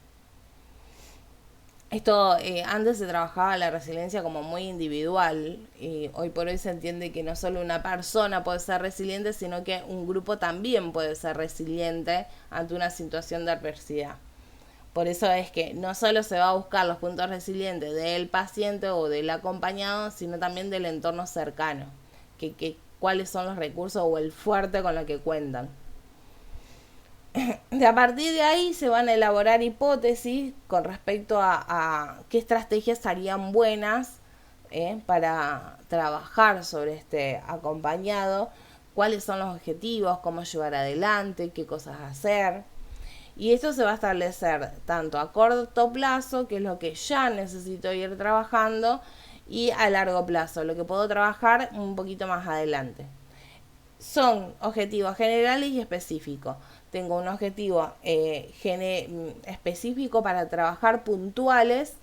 Esto antes se trabajaba la resiliencia como muy individual y hoy por hoy se entiende que no solo una persona puede ser resiliente, sino que un grupo también puede ser resiliente ante una situación de adversidad. Por eso es que no solo se va a buscar los puntos resilientes del paciente o del acompañado, sino también del entorno cercano, cuáles son los recursos o el fuerte con lo que cuentan. A partir de ahí se van a elaborar hipótesis con respecto a qué estrategias serían buenas para trabajar sobre este acompañado, cuáles son los objetivos, cómo llevar adelante, qué cosas hacer. Y esto se va a establecer tanto a corto plazo, que es lo que ya necesito ir trabajando, y a largo plazo, lo que puedo trabajar un poquito más adelante. Son objetivos generales y específicos. Tengo un objetivo específico para trabajar puntuales,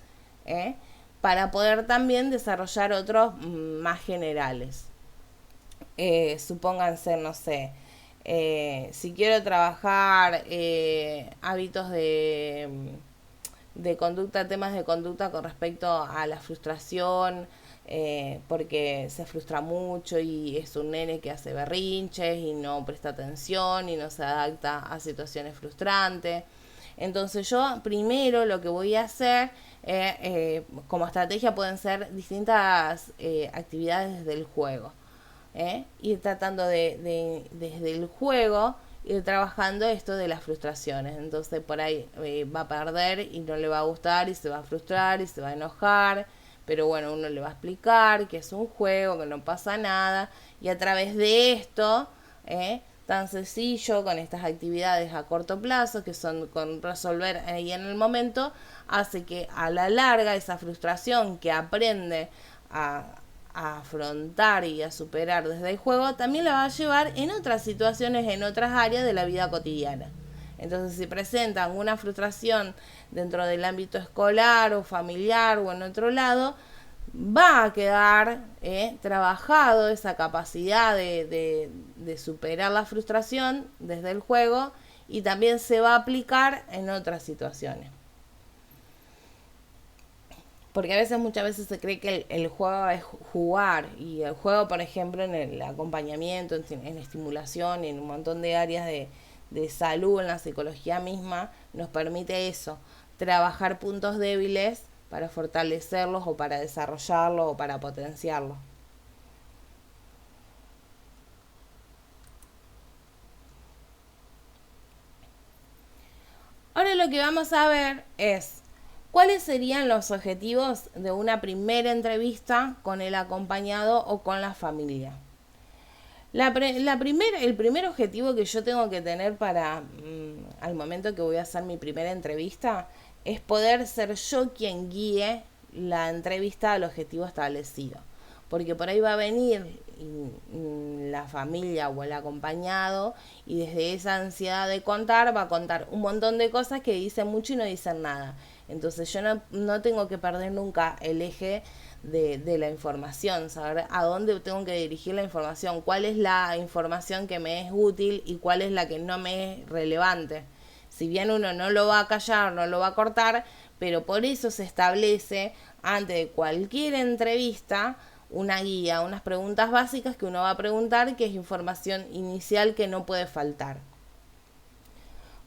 para poder también desarrollar otros más generales. Supónganse, no sé, Si quiero trabajar hábitos de conducta, temas de conducta con respecto a la frustración, porque se frustra mucho y es un nene que hace berrinches y no presta atención y no se adapta a situaciones frustrantes. Entonces yo primero lo que voy a hacer como estrategia pueden ser distintas actividades del juego. Ir tratando desde el juego ir trabajando esto de las frustraciones. Entonces por ahí va a perder y no le va a gustar y se va a frustrar y se va a enojar, pero bueno, uno le va a explicar que es un juego, que no pasa nada, y a través de esto tan sencillo, con estas actividades a corto plazo, que son con resolver ahí en el momento, hace que a la larga esa frustración que aprende a afrontar y a superar desde el juego, también la va a llevar en otras situaciones, en otras áreas de la vida cotidiana. Entonces, si presentan una frustración dentro del ámbito escolar o familiar o en otro lado, va a quedar trabajado esa capacidad de superar la frustración desde el juego y también se va a aplicar en otras situaciones. Porque muchas veces se cree que el juego es jugar, y el juego, por ejemplo, en el acompañamiento, en estimulación, en un montón de áreas de salud, en la psicología misma, nos permite eso, trabajar puntos débiles para fortalecerlos o para desarrollarlos o para potenciarlos. Ahora lo que vamos a ver es ¿cuáles serían los objetivos de una primera entrevista con el acompañado o con la familia? El primer objetivo que yo tengo que tener para al momento que voy a hacer mi primera entrevista es poder ser yo quien guíe la entrevista al objetivo establecido. Porque por ahí va a venir la familia o el acompañado y desde esa ansiedad de contar va a contar un montón de cosas que dicen mucho y no dicen nada. Entonces yo no tengo que perder nunca el eje de la información, saber a dónde tengo que dirigir la información, cuál es la información que me es útil y cuál es la que no me es relevante. Si bien uno no lo va a callar, no lo va a cortar, pero por eso se establece antes de cualquier entrevista una guía, unas preguntas básicas que uno va a preguntar, que es información inicial que no puede faltar.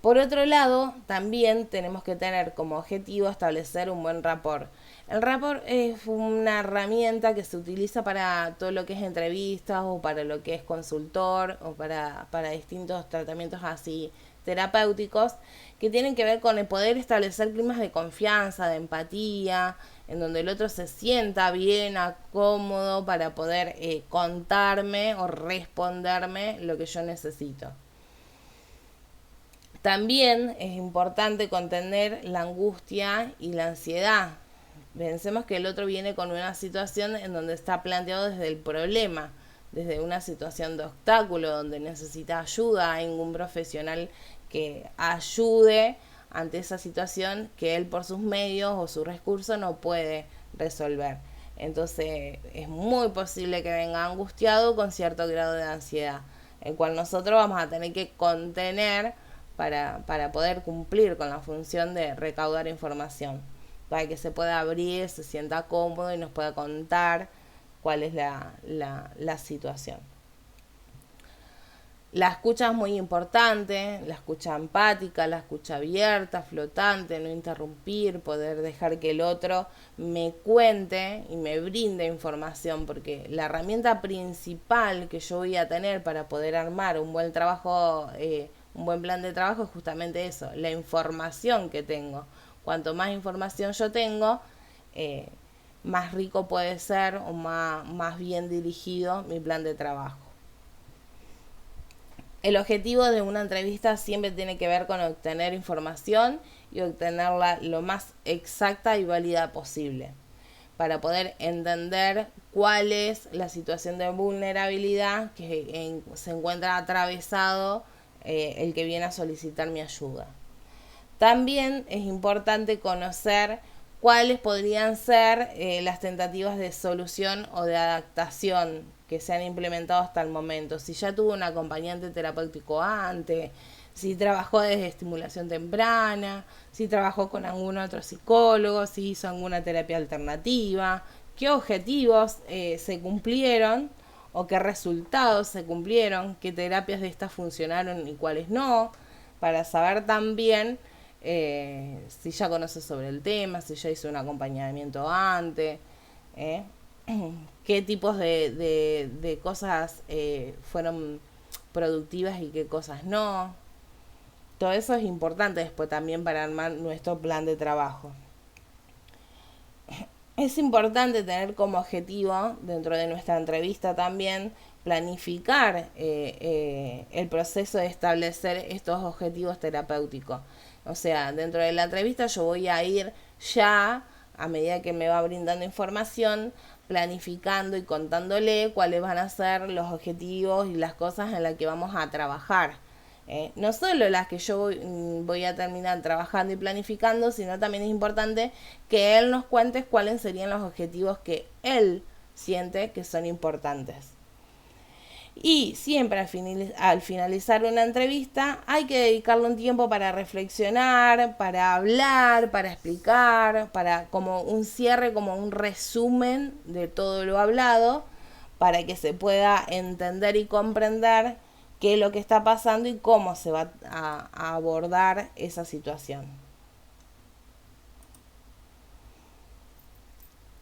Por otro lado, también tenemos que tener como objetivo establecer un buen rapport. El rapport es una herramienta que se utiliza para todo lo que es entrevistas o para lo que es consultor o para distintos tratamientos así terapéuticos que tienen que ver con el poder establecer climas de confianza, de empatía, en donde el otro se sienta bien, cómodo para poder contarme o responderme lo que yo necesito. También es importante contener la angustia y la ansiedad. Pensemos que el otro viene con una situación en donde está planteado desde el problema, desde una situación de obstáculo, donde necesita ayuda. Hay ningún profesional que ayude ante esa situación que él por sus medios o sus recursos no puede resolver. Entonces es muy posible que venga angustiado con cierto grado de ansiedad, el cual nosotros vamos a tener que contener para poder cumplir con la función de recaudar información, para que se pueda abrir, se sienta cómodo y nos pueda contar cuál es la situación. La escucha es muy importante, la escucha empática, la escucha abierta, flotante, no interrumpir, poder dejar que el otro me cuente y me brinde información, porque la herramienta principal que yo voy a tener para poder armar un buen trabajo, un buen plan de trabajo es justamente eso, la información que tengo. Cuanto más información yo tengo, más rico puede ser o más bien dirigido mi plan de trabajo. El objetivo de una entrevista siempre tiene que ver con obtener información y obtenerla lo más exacta y válida posible, para poder entender cuál es la situación de vulnerabilidad que se encuentra atravesado el que viene a solicitar mi ayuda. También es importante conocer cuáles podrían ser las tentativas de solución o de adaptación que se han implementado hasta el momento, si ya tuvo un acompañante terapéutico antes, si trabajó desde estimulación temprana, si trabajó con algún otro psicólogo, si hizo alguna terapia alternativa, qué objetivos se cumplieron o qué resultados se cumplieron, qué terapias de estas funcionaron y cuáles no, para saber también si ya conoce sobre el tema, si ya hizo un acompañamiento antes, qué tipos de cosas fueron productivas y qué cosas no. Todo eso es importante después también para armar nuestro plan de trabajo. Es importante tener como objetivo, dentro de nuestra entrevista también, planificar el proceso de establecer estos objetivos terapéuticos. O sea, dentro de la entrevista yo voy a ir ya, a medida que me va brindando información, planificando y contándole cuáles van a ser los objetivos y las cosas en las que vamos a trabajar. No solo las que yo voy a terminar trabajando y planificando, sino también es importante que él nos cuente cuáles serían los objetivos que él siente que son importantes. Y siempre al finalizar una entrevista hay que dedicarle un tiempo para reflexionar, para hablar, para explicar, para como un cierre, como un resumen de todo lo hablado, para que se pueda entender y comprender qué es lo que está pasando y cómo se va a abordar esa situación.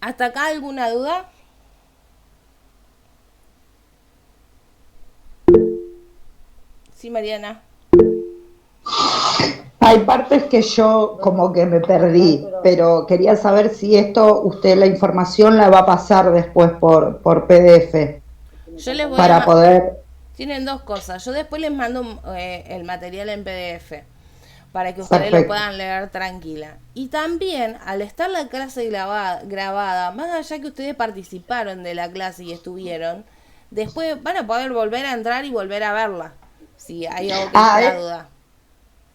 ¿Hasta acá alguna duda? Sí, Mariana. Hay partes que yo como que me perdí, pero quería saber si esto usted la información la va a pasar después por PDF Yo les voy para poder... Tienen dos cosas. Yo después les mando el material en PDF para que ustedes lo puedan leer tranquila. Y también, al estar la clase grabada, más allá que ustedes participaron de la clase y estuvieron, después van a poder volver a entrar y volver a verla, si hay algo que les queda duda.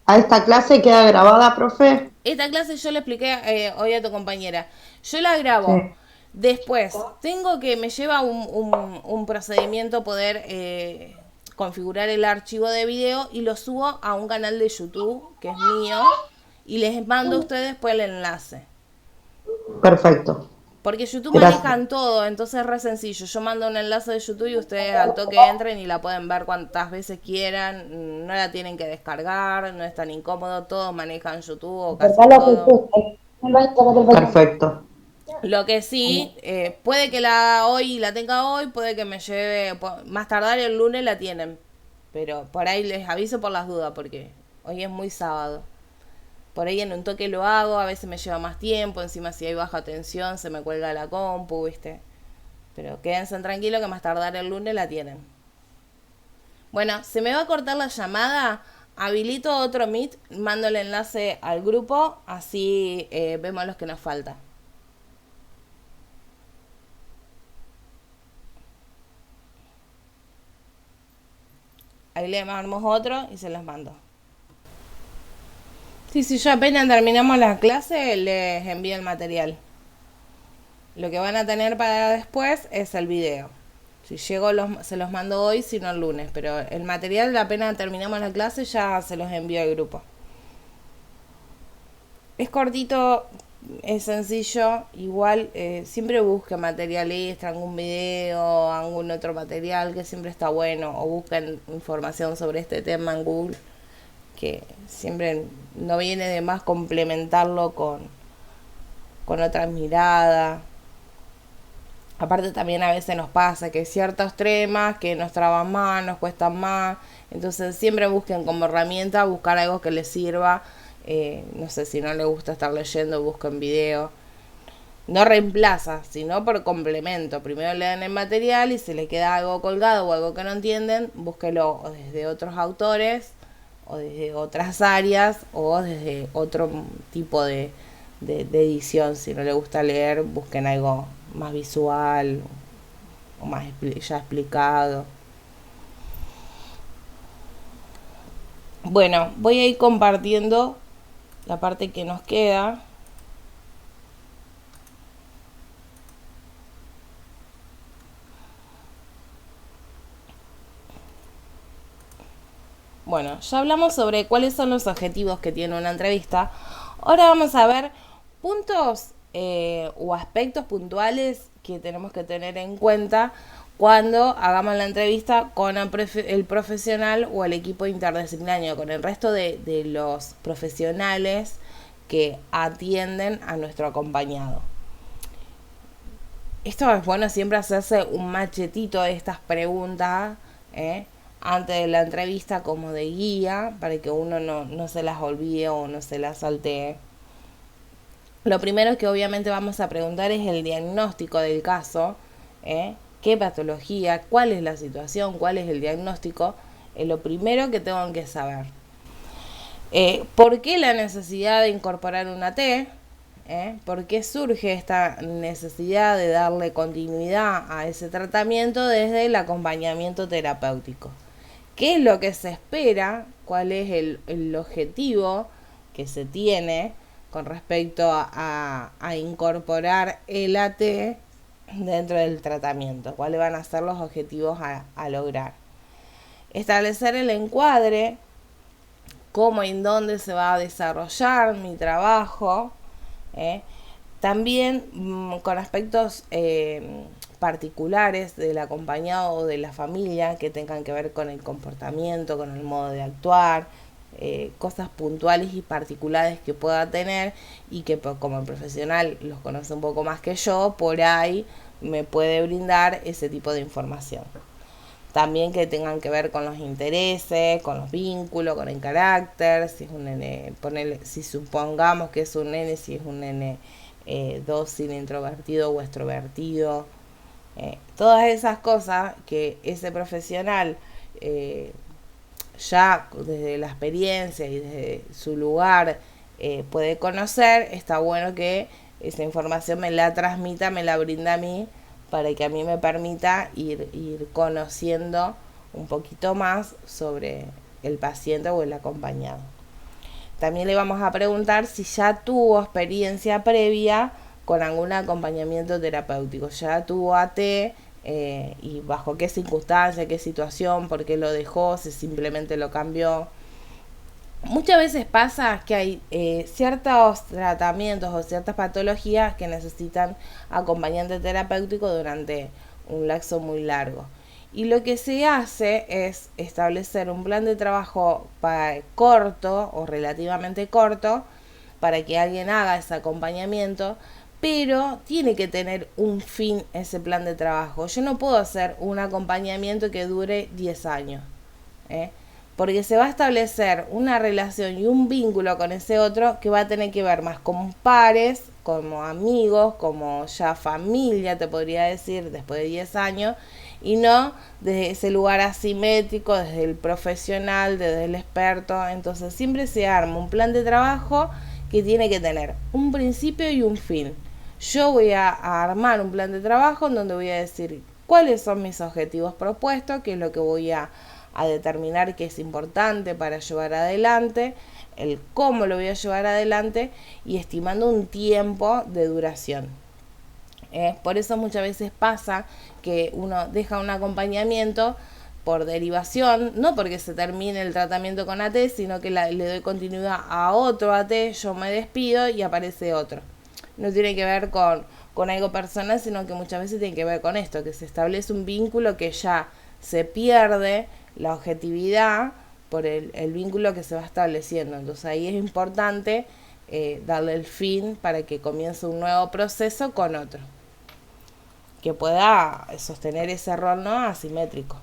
¿A esta clase queda grabada, profe? Esta clase yo le expliqué hoy a tu compañera. Yo la grabo. Sí. Después, me lleva un procedimiento poder configurar el archivo de video y lo subo a un canal de YouTube, que es mío, y les mando a ustedes después el enlace. Perfecto. Porque YouTube manejan todo, entonces es re sencillo. Yo mando un enlace de YouTube y ustedes al toque entren y la pueden ver cuantas veces quieran. No la tienen que descargar, no es tan incómodo. Todos manejan YouTube o casi todo. Perfecto. Lo que sí, puede que hoy la tenga hoy, puede que me lleve, más tardar el lunes la tienen. Pero por ahí les aviso por las dudas, porque hoy es muy sábado. Por ahí en un toque lo hago, a veces me lleva más tiempo, encima si hay baja tensión se me cuelga la compu, ¿viste? Pero quédense tranquilos que más tardar el lunes la tienen. Bueno, se me va a cortar la llamada, habilito otro Meet, mando el enlace al grupo, así vemos los que nos falta. Ahí le armamos otro y se los mando. Sí, yo apenas terminamos la clase les envío el material. Lo que van a tener para después es el video. Si llego se los mando hoy, si no el lunes. Pero el material apenas terminamos la clase ya se los envío al grupo. Es cortito, es sencillo. Igual siempre busquen material extra, algún video, algún otro material que siempre está bueno. O busquen información sobre este tema en Google, que siempre no viene de más complementarlo con otra mirada. Aparte también a veces nos pasa que hay ciertos temas que nos traban más, nos cuestan más, entonces siempre busquen como herramienta buscar algo que les sirva. No sé, si no les gusta estar leyendo, busquen video. No reemplaza, sino por complemento. Primero lean el material y si les queda algo colgado o algo que no entienden, búsquelo desde otros autores o desde otras áreas o desde otro tipo de edición. Si no les gusta leer, busquen algo más visual o más ya explicado. Bueno, voy a ir compartiendo la parte que nos queda. Bueno, ya hablamos sobre cuáles son los objetivos que tiene una entrevista. Ahora vamos a ver puntos o aspectos puntuales que tenemos que tener en cuenta cuando hagamos la entrevista con el profesional o el equipo interdisciplinario, con el resto de los profesionales que atienden a nuestro acompañado. Esto es bueno siempre hacerse un machetito de estas preguntas antes de la entrevista como de guía, para que uno no se las olvide o no se las saltee. Lo primero que obviamente vamos a preguntar es el diagnóstico del caso, qué patología, cuál es la situación, cuál es el diagnóstico, es lo primero que tengo que saber. ¿Por qué la necesidad de incorporar una T? ¿Por qué surge esta necesidad de darle continuidad a ese tratamiento desde el acompañamiento terapéutico? ¿Qué es lo que se espera? ¿Cuál es el objetivo que se tiene con respecto a incorporar el AT dentro del tratamiento? ¿Cuáles van a ser los objetivos a lograr? Establecer el encuadre, cómo y en dónde se va a desarrollar mi trabajo. También con aspectos particulares del acompañado o de la familia que tengan que ver con el comportamiento, con el modo de actuar, cosas puntuales y particulares que pueda tener y que como el profesional los conoce un poco más que yo, por ahí me puede brindar ese tipo de información. También que tengan que ver con los intereses, con los vínculos, con el carácter, si es un nene, si supongamos que es un nene, si es un nene dócil, introvertido o extrovertido. Todas esas cosas que ese profesional ya desde la experiencia y desde su lugar puede conocer, está bueno que esa información me la transmita, me la brinda a mí, para que a mí me permita ir conociendo un poquito más sobre el paciente o el acompañado. También le vamos a preguntar si ya tuvo experiencia previa con algún acompañamiento terapéutico, ya tuvo AT y bajo qué circunstancia, qué situación, por qué lo dejó, si simplemente lo cambió. Muchas veces pasa que hay ciertos tratamientos o ciertas patologías que necesitan acompañante terapéutico durante un lapso muy largo. Y lo que se hace es establecer un plan de trabajo corto o relativamente corto para que alguien haga ese acompañamiento, pero tiene que tener un fin ese plan de trabajo. Yo no puedo hacer un acompañamiento que dure 10 años, porque se va a establecer una relación y un vínculo con ese otro que va a tener que ver más como pares, como amigos, como ya familia, te podría decir, después de 10 años, y no desde ese lugar asimétrico, desde el profesional, desde el experto. Entonces siempre se arma un plan de trabajo que tiene que tener un principio y un fin. Yo voy a armar un plan de trabajo en donde voy a decir cuáles son mis objetivos propuestos, qué es lo que voy a determinar que es importante para llevar adelante, el cómo lo voy a llevar adelante y estimando un tiempo de duración. Por eso muchas veces pasa que uno deja un acompañamiento por derivación, no porque se termine el tratamiento con AT, sino que le doy continuidad a otro AT, yo me despido y aparece otro. No tiene que ver con algo personal, sino que muchas veces tiene que ver con esto, que se establece un vínculo que ya se pierde la objetividad por el vínculo que se va estableciendo. Entonces ahí es importante darle el fin para que comience un nuevo proceso con otro que pueda sostener ese rol no asimétrico.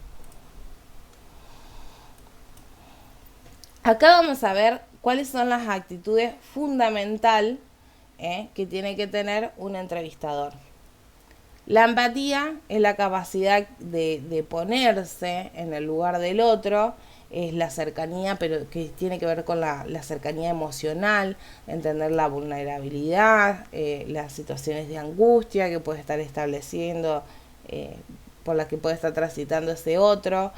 Acá vamos a ver cuáles son las actitudes fundamentales que tiene que tener un entrevistador. La empatía es la capacidad de ponerse en el lugar del otro, es la cercanía, pero que tiene que ver con la cercanía emocional, entender la vulnerabilidad, las situaciones de angustia que puede estar estableciendo, por las que puede estar transitando ese otro.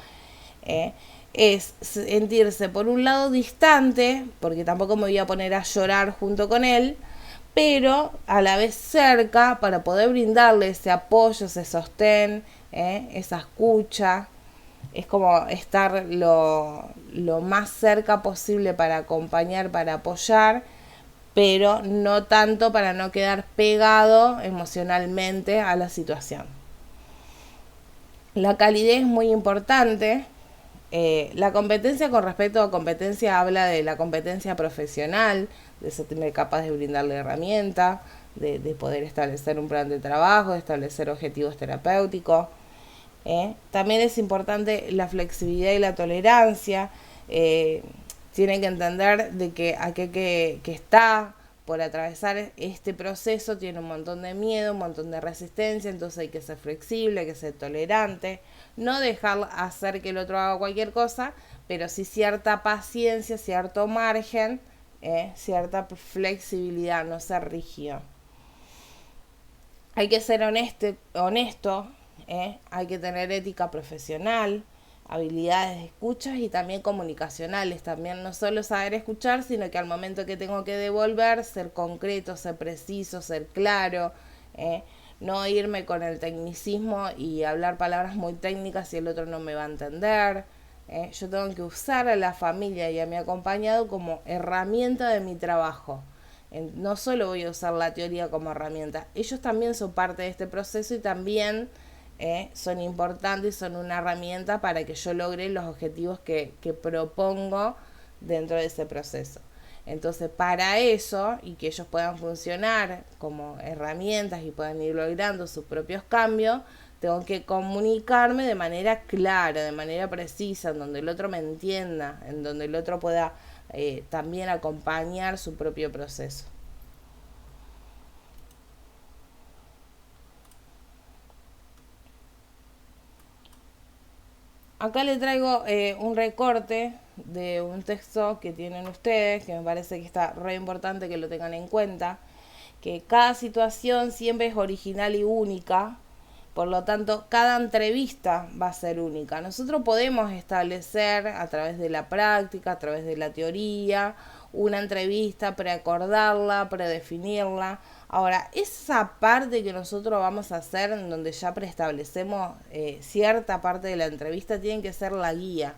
Es sentirse por un lado distante, porque tampoco me voy a poner a llorar junto con él, pero a la vez cerca para poder brindarle ese apoyo, ese sostén, esa escucha. es como estar lo más cerca posible para acompañar, para apoyar, pero no tanto para no quedar pegado emocionalmente a la situación. La calidez es muy importante. La competencia con respecto a competencia habla de la competencia profesional, de ser capaz de brindarle herramientas, de poder establecer un plan de trabajo, de establecer objetivos terapéuticos. También es importante la flexibilidad y la tolerancia. Tienen que entender de que aquel que está por atravesar este proceso tiene un montón de miedo, un montón de resistencia, entonces hay que ser flexible, hay que ser tolerante, no dejar hacer que el otro haga cualquier cosa, pero sí cierta paciencia, cierto margen, cierta flexibilidad, no ser rígido. Hay que ser honesto, hay que tener ética profesional, habilidades de escuchas y también comunicacionales. También no solo saber escuchar, sino que al momento que tengo que devolver, ser concreto, ser preciso, ser claro, no irme con el tecnicismo y hablar palabras muy técnicas si el otro no me va a entender. Yo tengo que usar a la familia y a mi acompañado como herramienta de mi trabajo. No solo voy a usar la teoría como herramienta, ellos también son parte de este proceso y también son importantes y son una herramienta para que yo logre los objetivos que propongo dentro de ese proceso. Entonces, para eso y que ellos puedan funcionar como herramientas y puedan ir logrando sus propios cambios, tengo que comunicarme de manera clara, de manera precisa, en donde el otro me entienda, en donde el otro pueda también acompañar su propio proceso. Acá le traigo un recorte de un texto que tienen ustedes, que me parece que está re importante que lo tengan en cuenta, que cada situación siempre es original y única, por lo tanto, cada entrevista va a ser única. Nosotros podemos establecer a través de la práctica, a través de la teoría, una entrevista, preacordarla, predefinirla. Ahora, esa parte que nosotros vamos a hacer, en donde ya preestablecemos cierta parte de la entrevista, tiene que ser la guía.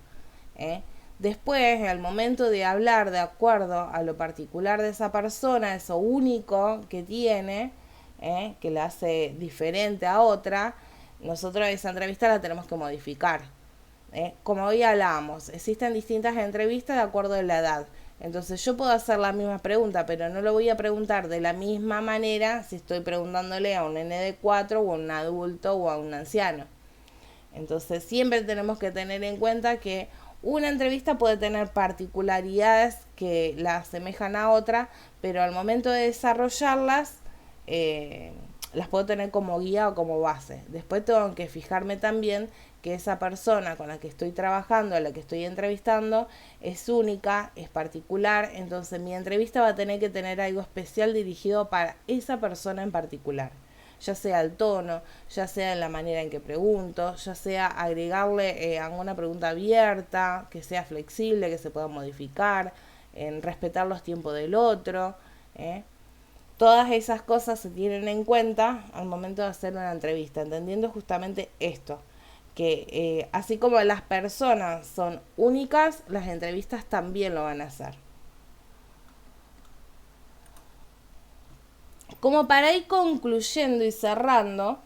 Después, al momento de hablar de acuerdo a lo particular de esa persona, eso único que tiene, que la hace diferente a otra, nosotros esa entrevista la tenemos que modificar. Como hoy hablábamos, existen distintas entrevistas de acuerdo a la edad. Entonces yo puedo hacer la misma pregunta, pero no lo voy a preguntar de la misma manera si estoy preguntándole a un nene de 4 o a un adulto o a un anciano. Entonces siempre tenemos que tener en cuenta que una entrevista puede tener particularidades que la asemejan a otra, pero al momento de desarrollarlas, las puedo tener como guía o como base. Después tengo que fijarme también que esa persona con la que estoy trabajando, a la que estoy entrevistando, es única, es particular, entonces mi entrevista va a tener que tener algo especial dirigido para esa persona en particular. Ya sea el tono, ya sea en la manera en que pregunto, ya sea agregarle alguna pregunta abierta, que sea flexible, que se pueda modificar, en respetar los tiempos del otro. Todas esas cosas se tienen en cuenta al momento de hacer una entrevista, entendiendo justamente esto, que así como las personas son únicas, las entrevistas también lo van a hacer. Como para ir concluyendo y cerrando,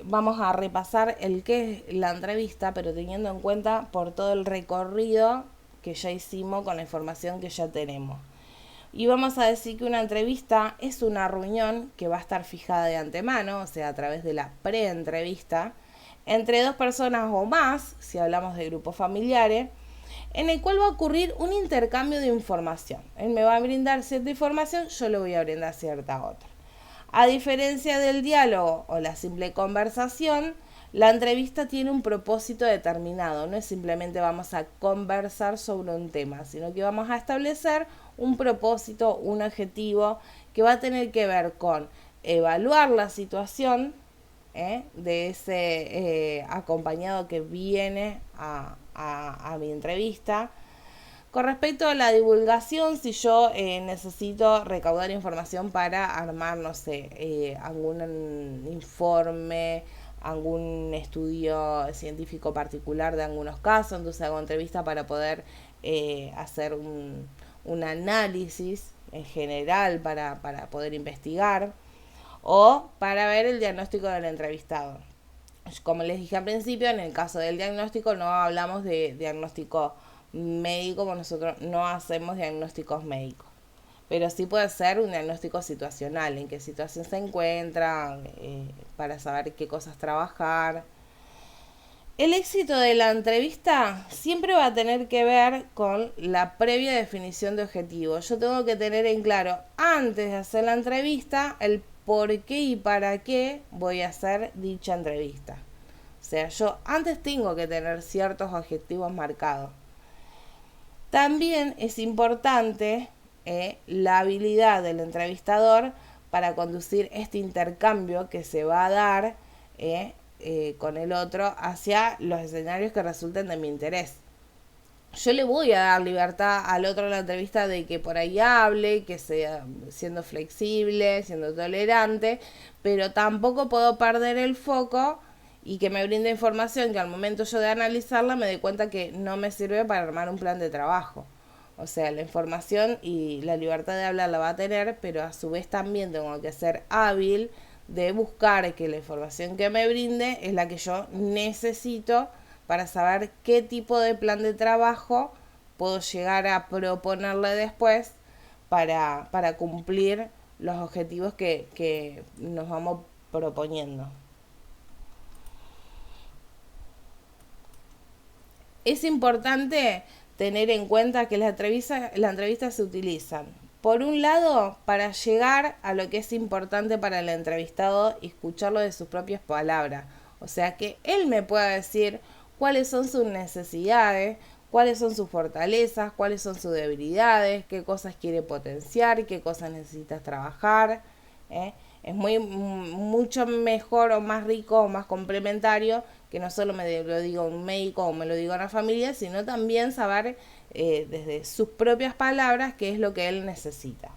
vamos a repasar el que es la entrevista, pero teniendo en cuenta por todo el recorrido que ya hicimos con la información que ya tenemos. Y vamos a decir que una entrevista es una reunión que va a estar fijada de antemano, o sea, a través de la pre-entrevista, entre dos personas o más, si hablamos de grupos familiares, en el cual va a ocurrir un intercambio de información. Él me va a brindar cierta información, yo le voy a brindar cierta otra. A diferencia del diálogo o la simple conversación, la entrevista tiene un propósito determinado. No es simplemente vamos a conversar sobre un tema, sino que vamos a establecer un propósito, un objetivo que va a tener que ver con evaluar la situación de ese acompañado que viene a mi entrevista. Con respecto a la divulgación, si yo necesito recaudar información para armar, no sé, algún informe, algún estudio científico particular de algunos casos, entonces hago entrevistas para poder hacer un análisis en general para poder investigar o para ver el diagnóstico del entrevistado. Como les dije al principio, en el caso del diagnóstico no hablamos de diagnóstico médico, porque nosotros no hacemos diagnósticos médicos. Pero sí puede ser un diagnóstico situacional, en qué situación se encuentra, para saber qué cosas trabajar. El éxito de la entrevista siempre va a tener que ver con la previa definición de objetivos. Yo tengo que tener en claro, antes de hacer la entrevista, el por qué y para qué voy a hacer dicha entrevista. O sea, yo antes tengo que tener ciertos objetivos marcados. También es importante la habilidad del entrevistador para conducir este intercambio que se va a dar con el otro hacia los escenarios que resulten de mi interés. Yo le voy a dar libertad al otro en la entrevista de que por ahí hable, que sea siendo flexible, siendo tolerante, pero tampoco puedo perder el foco y que me brinde información que al momento yo de analizarla me dé cuenta que no me sirve para armar un plan de trabajo. O sea, la información y la libertad de hablar la va a tener, pero a su vez también tengo que ser hábil de buscar que la información que me brinde es la que yo necesito para saber qué tipo de plan de trabajo puedo llegar a proponerle después para cumplir los objetivos que nos vamos proponiendo. Es importante tener en cuenta que las entrevistas se utilizan, por un lado, para llegar a lo que es importante para el entrevistado y escucharlo de sus propias palabras. O sea, que él me pueda decir cuáles son sus necesidades, cuáles son sus fortalezas, cuáles son sus debilidades, qué cosas quiere potenciar, qué cosas necesitas trabajar. Es mucho mejor o más rico o más complementario que no solo me lo diga un médico o me lo diga una familia, sino también saber desde sus propias palabras qué es lo que él necesita.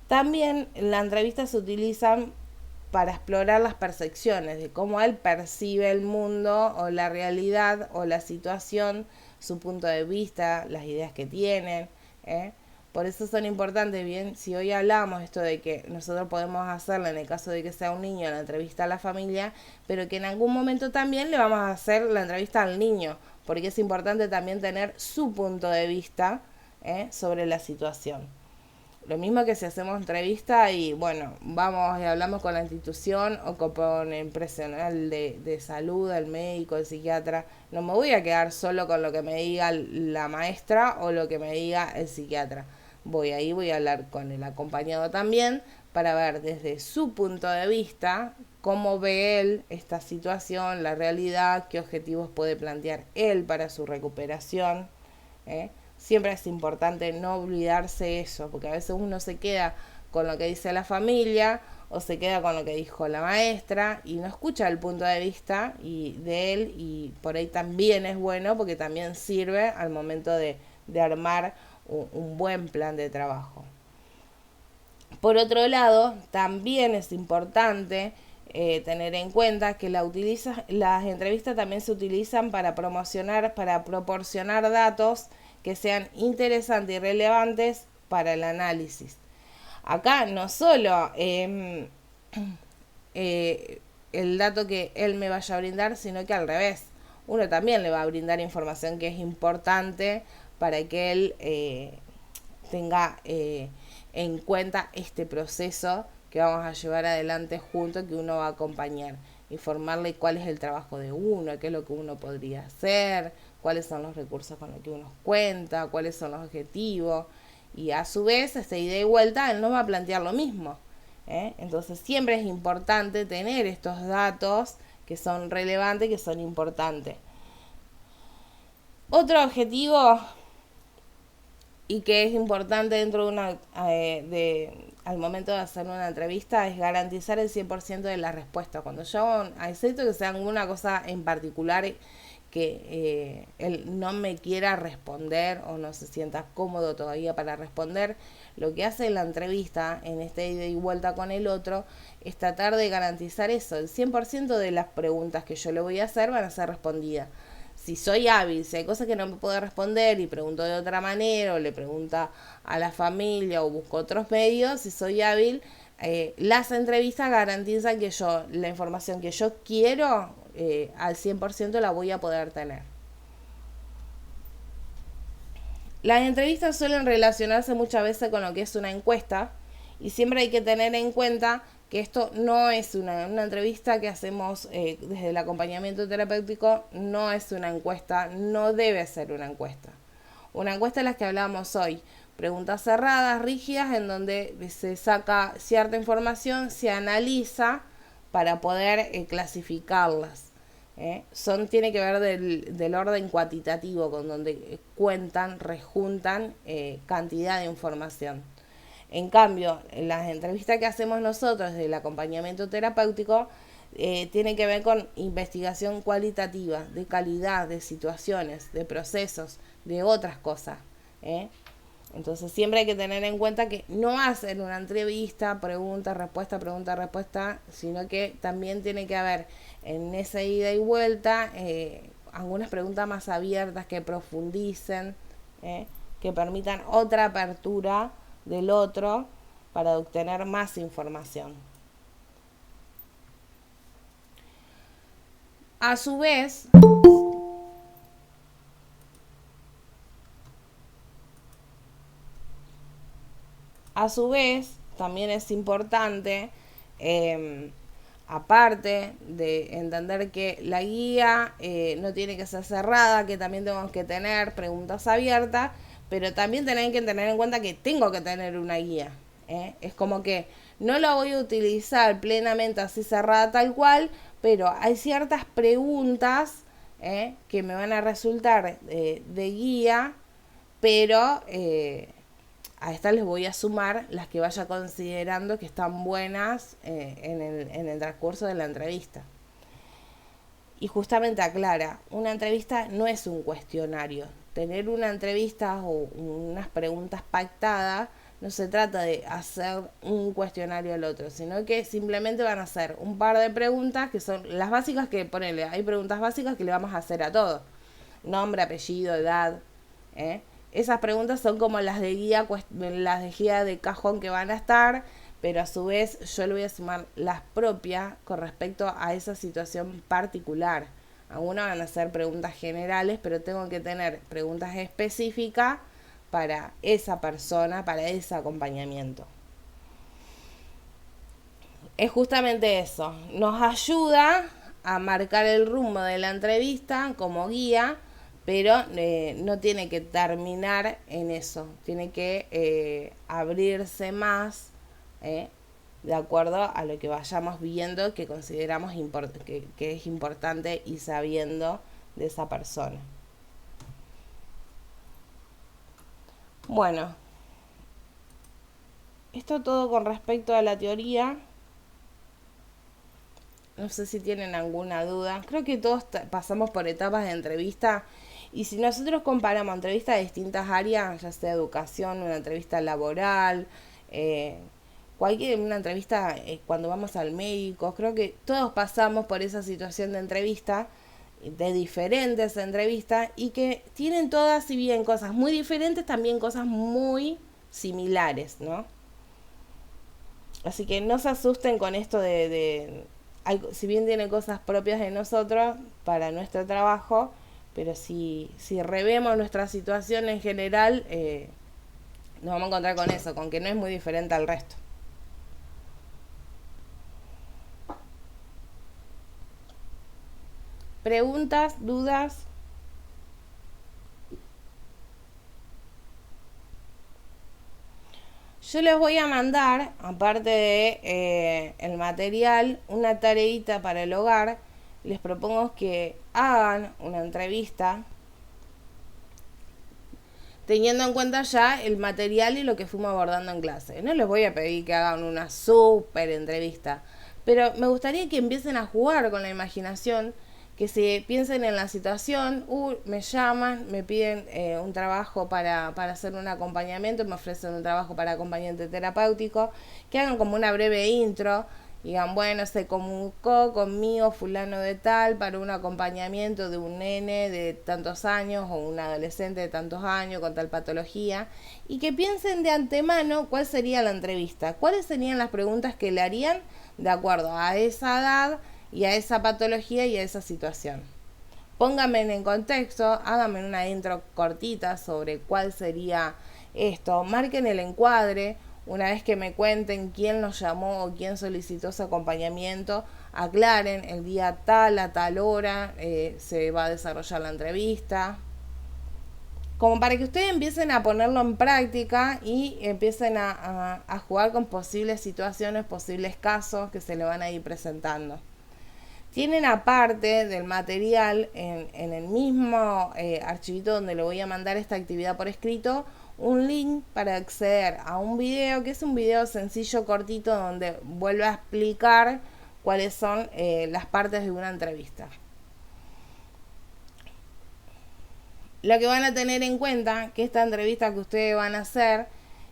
También las entrevistas se utilizan para explorar las percepciones de cómo él percibe el mundo o la realidad o la situación, su punto de vista, las ideas que tienen. Por eso son importantes, bien, si hoy hablamos esto de que nosotros podemos hacerla en el caso de que sea un niño, la entrevista a la familia, pero que en algún momento también le vamos a hacer la entrevista al niño, porque es importante también tener su punto de vista sobre la situación. Lo mismo que si hacemos entrevista y bueno, vamos y hablamos con la institución o con el profesional de salud, el médico, el psiquiatra. No me voy a quedar solo con lo que me diga la maestra o lo que me diga el psiquiatra. Voy a hablar con el acompañado también para ver desde su punto de vista cómo ve él esta situación, la realidad, qué objetivos puede plantear él para su recuperación. Siempre es importante no olvidarse eso, porque a veces uno se queda con lo que dice la familia o se queda con lo que dijo la maestra y no escucha el punto de vista de él, y por ahí también es bueno porque también sirve al momento de armar un buen plan de trabajo. Por otro lado, también es importante tener en cuenta que las entrevistas también se utilizan para proporcionar datos que sean interesantes y relevantes para el análisis. Acá no solo el dato que él me vaya a brindar, sino que al revés, uno también le va a brindar información que es importante para que él tenga en cuenta este proceso que vamos a llevar adelante juntos, que uno va a acompañar, informarle cuál es el trabajo de uno, qué es lo que uno podría hacer, cuáles son los recursos con los que uno cuenta, cuáles son los objetivos, y a su vez esta ida y vuelta él nos va a plantear lo mismo. Entonces siempre es importante tener estos datos que son relevantes, que son importantes. Otro objetivo y que es importante dentro de al momento de hacer una entrevista es garantizar el 100% de la respuesta. Cuando yo, excepto que sea alguna cosa en particular que él no me quiera responder o no se sienta cómodo todavía para responder, lo que hace la entrevista en este ida y vuelta con el otro es tratar de garantizar eso. El 100% de las preguntas que yo le voy a hacer van a ser respondidas. Si soy hábil, si hay cosas que no me puede responder y pregunto de otra manera o le pregunta a la familia o busco otros medios, si soy hábil, las entrevistas garantizan que yo, la información que yo quiero, al 100% la voy a poder tener. Las entrevistas suelen relacionarse muchas veces con lo que es una encuesta y siempre hay que tener en cuenta que esto no es una entrevista que hacemos desde el acompañamiento terapéutico, no es una encuesta, no debe ser una encuesta. Una encuesta es la que hablábamos hoy, preguntas cerradas, rígidas, en donde se saca cierta información, se analiza para poder clasificarlas. Tiene que ver del orden cuantitativo, con donde cuentan, rejuntan cantidad de información. En cambio, las entrevistas que hacemos nosotros del acompañamiento terapéutico tiene que ver con investigación cualitativa, de calidad, de situaciones, de procesos, de otras cosas. Entonces siempre hay que tener en cuenta que no hacen una entrevista, pregunta, respuesta, sino que también tiene que haber en esa ida y vuelta algunas preguntas más abiertas que profundicen, que permitan otra apertura del otro para obtener más información. A su vez, también es importante, aparte de entender que la guía no tiene que ser cerrada, que también tenemos que tener preguntas abiertas, pero también tienen que tener en cuenta que tengo que tener una guía. Es como que no la voy a utilizar plenamente así cerrada tal cual, pero hay ciertas preguntas que me van a resultar de guía, pero a estas les voy a sumar las que vaya considerando que están buenas en el transcurso de la entrevista. Y justamente aclara, una entrevista no es un cuestionario. Tener una entrevista o unas preguntas pactadas no se trata de hacer un cuestionario al otro, sino que simplemente van a hacer un par de preguntas que son las básicas que ponele. Hay preguntas básicas que le vamos a hacer a todos. Nombre, apellido, edad. Esas preguntas son como las de guía de cajón que van a estar, pero a su vez yo le voy a sumar las propias con respecto a esa situación particular. Algunas van a ser preguntas generales, pero tengo que tener preguntas específicas para esa persona, para ese acompañamiento. Es justamente eso, nos ayuda a marcar el rumbo de la entrevista como guía, pero no tiene que terminar en eso, tiene que abrirse más de acuerdo a lo que vayamos viendo que consideramos que es importante y sabiendo de esa persona. Bueno, esto todo con respecto a la teoría. No sé si tienen alguna duda. Creo que todos pasamos por etapas de entrevista. Y si nosotros comparamos entrevistas de distintas áreas, ya sea educación, una entrevista laboral, una entrevista cuando vamos al médico, creo que todos pasamos por esa situación de entrevista, de diferentes entrevistas, y que tienen todas, si bien cosas muy diferentes, también cosas muy similares, ¿no? Así que no se asusten con esto si bien tiene cosas propias de nosotros para nuestro trabajo, pero si revemos nuestra situación en general, nos vamos a encontrar con eso, con que no es muy diferente al resto. ¿Preguntas? ¿Dudas? Yo les voy a mandar, aparte de el material, una tareita para el hogar. Les propongo que hagan una entrevista teniendo en cuenta ya el material y lo que fuimos abordando en clase. No les voy a pedir que hagan una súper entrevista, pero me gustaría que empiecen a jugar con la imaginación, que se piensen en la situación, me llaman, me piden un trabajo para hacer un acompañamiento, me ofrecen un trabajo para acompañante terapéutico, que hagan como una breve intro, digan, bueno, se comunicó conmigo fulano de tal para un acompañamiento de un nene de tantos años o un adolescente de tantos años con tal patología, y que piensen de antemano cuál sería la entrevista, cuáles serían las preguntas que le harían de acuerdo a esa edad y a esa patología y a esa situación. Pónganme en contexto, háganme una intro cortita sobre cuál sería esto, marquen el encuadre. Una vez que me cuenten quién nos llamó o quién solicitó ese acompañamiento, aclaren el día tal a tal hora se va a desarrollar la entrevista, como para que ustedes empiecen a ponerlo en práctica y empiecen a jugar con posibles situaciones, posibles casos que se le van a ir presentando. Tienen aparte del material en el mismo archivito donde le voy a mandar esta actividad por escrito, un link para acceder a un video, que es un video sencillo, cortito, donde vuelve a explicar cuáles son las partes de una entrevista. Lo que van a tener en cuenta, que esta entrevista que ustedes van a hacer,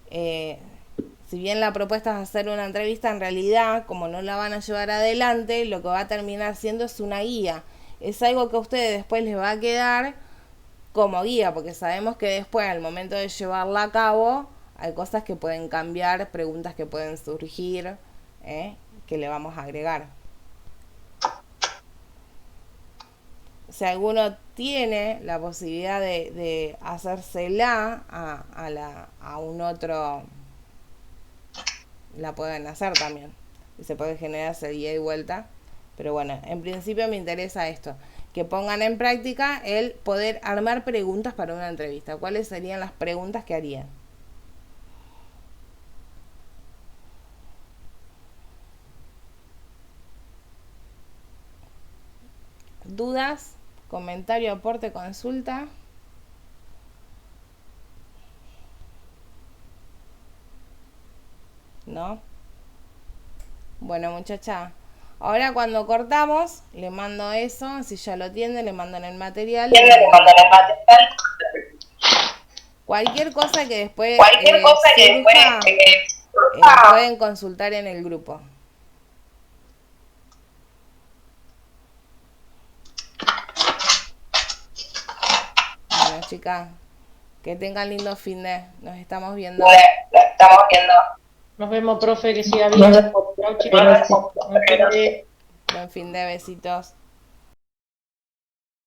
si bien la propuesta es hacer una entrevista, en realidad, como no la van a llevar adelante, lo que va a terminar siendo es una guía. Es algo que a ustedes después les va a quedar como guía, porque sabemos que después, al momento de llevarla a cabo, hay cosas que pueden cambiar, preguntas que pueden surgir, que le vamos a agregar. Si alguno tiene la posibilidad de hacérsela a un otro, la pueden hacer también. Y se puede generar ese ida y vuelta. Pero bueno, en principio me interesa esto, que pongan en práctica el poder armar preguntas para una entrevista. ¿Cuáles serían las preguntas que harían? ¿Dudas? ¿Comentario, aporte, consulta? ¿No? Bueno, muchacha, ahora cuando cortamos, le mando eso, si ya lo tiene, le mandan el material. Cualquier cosa que después surja, pueden consultar en el grupo. Bueno, chicas, que tengan lindo fin de. Nos estamos viendo. Nos vemos, profe, que siga bien. Chao, chicas. Buen fin de, besitos.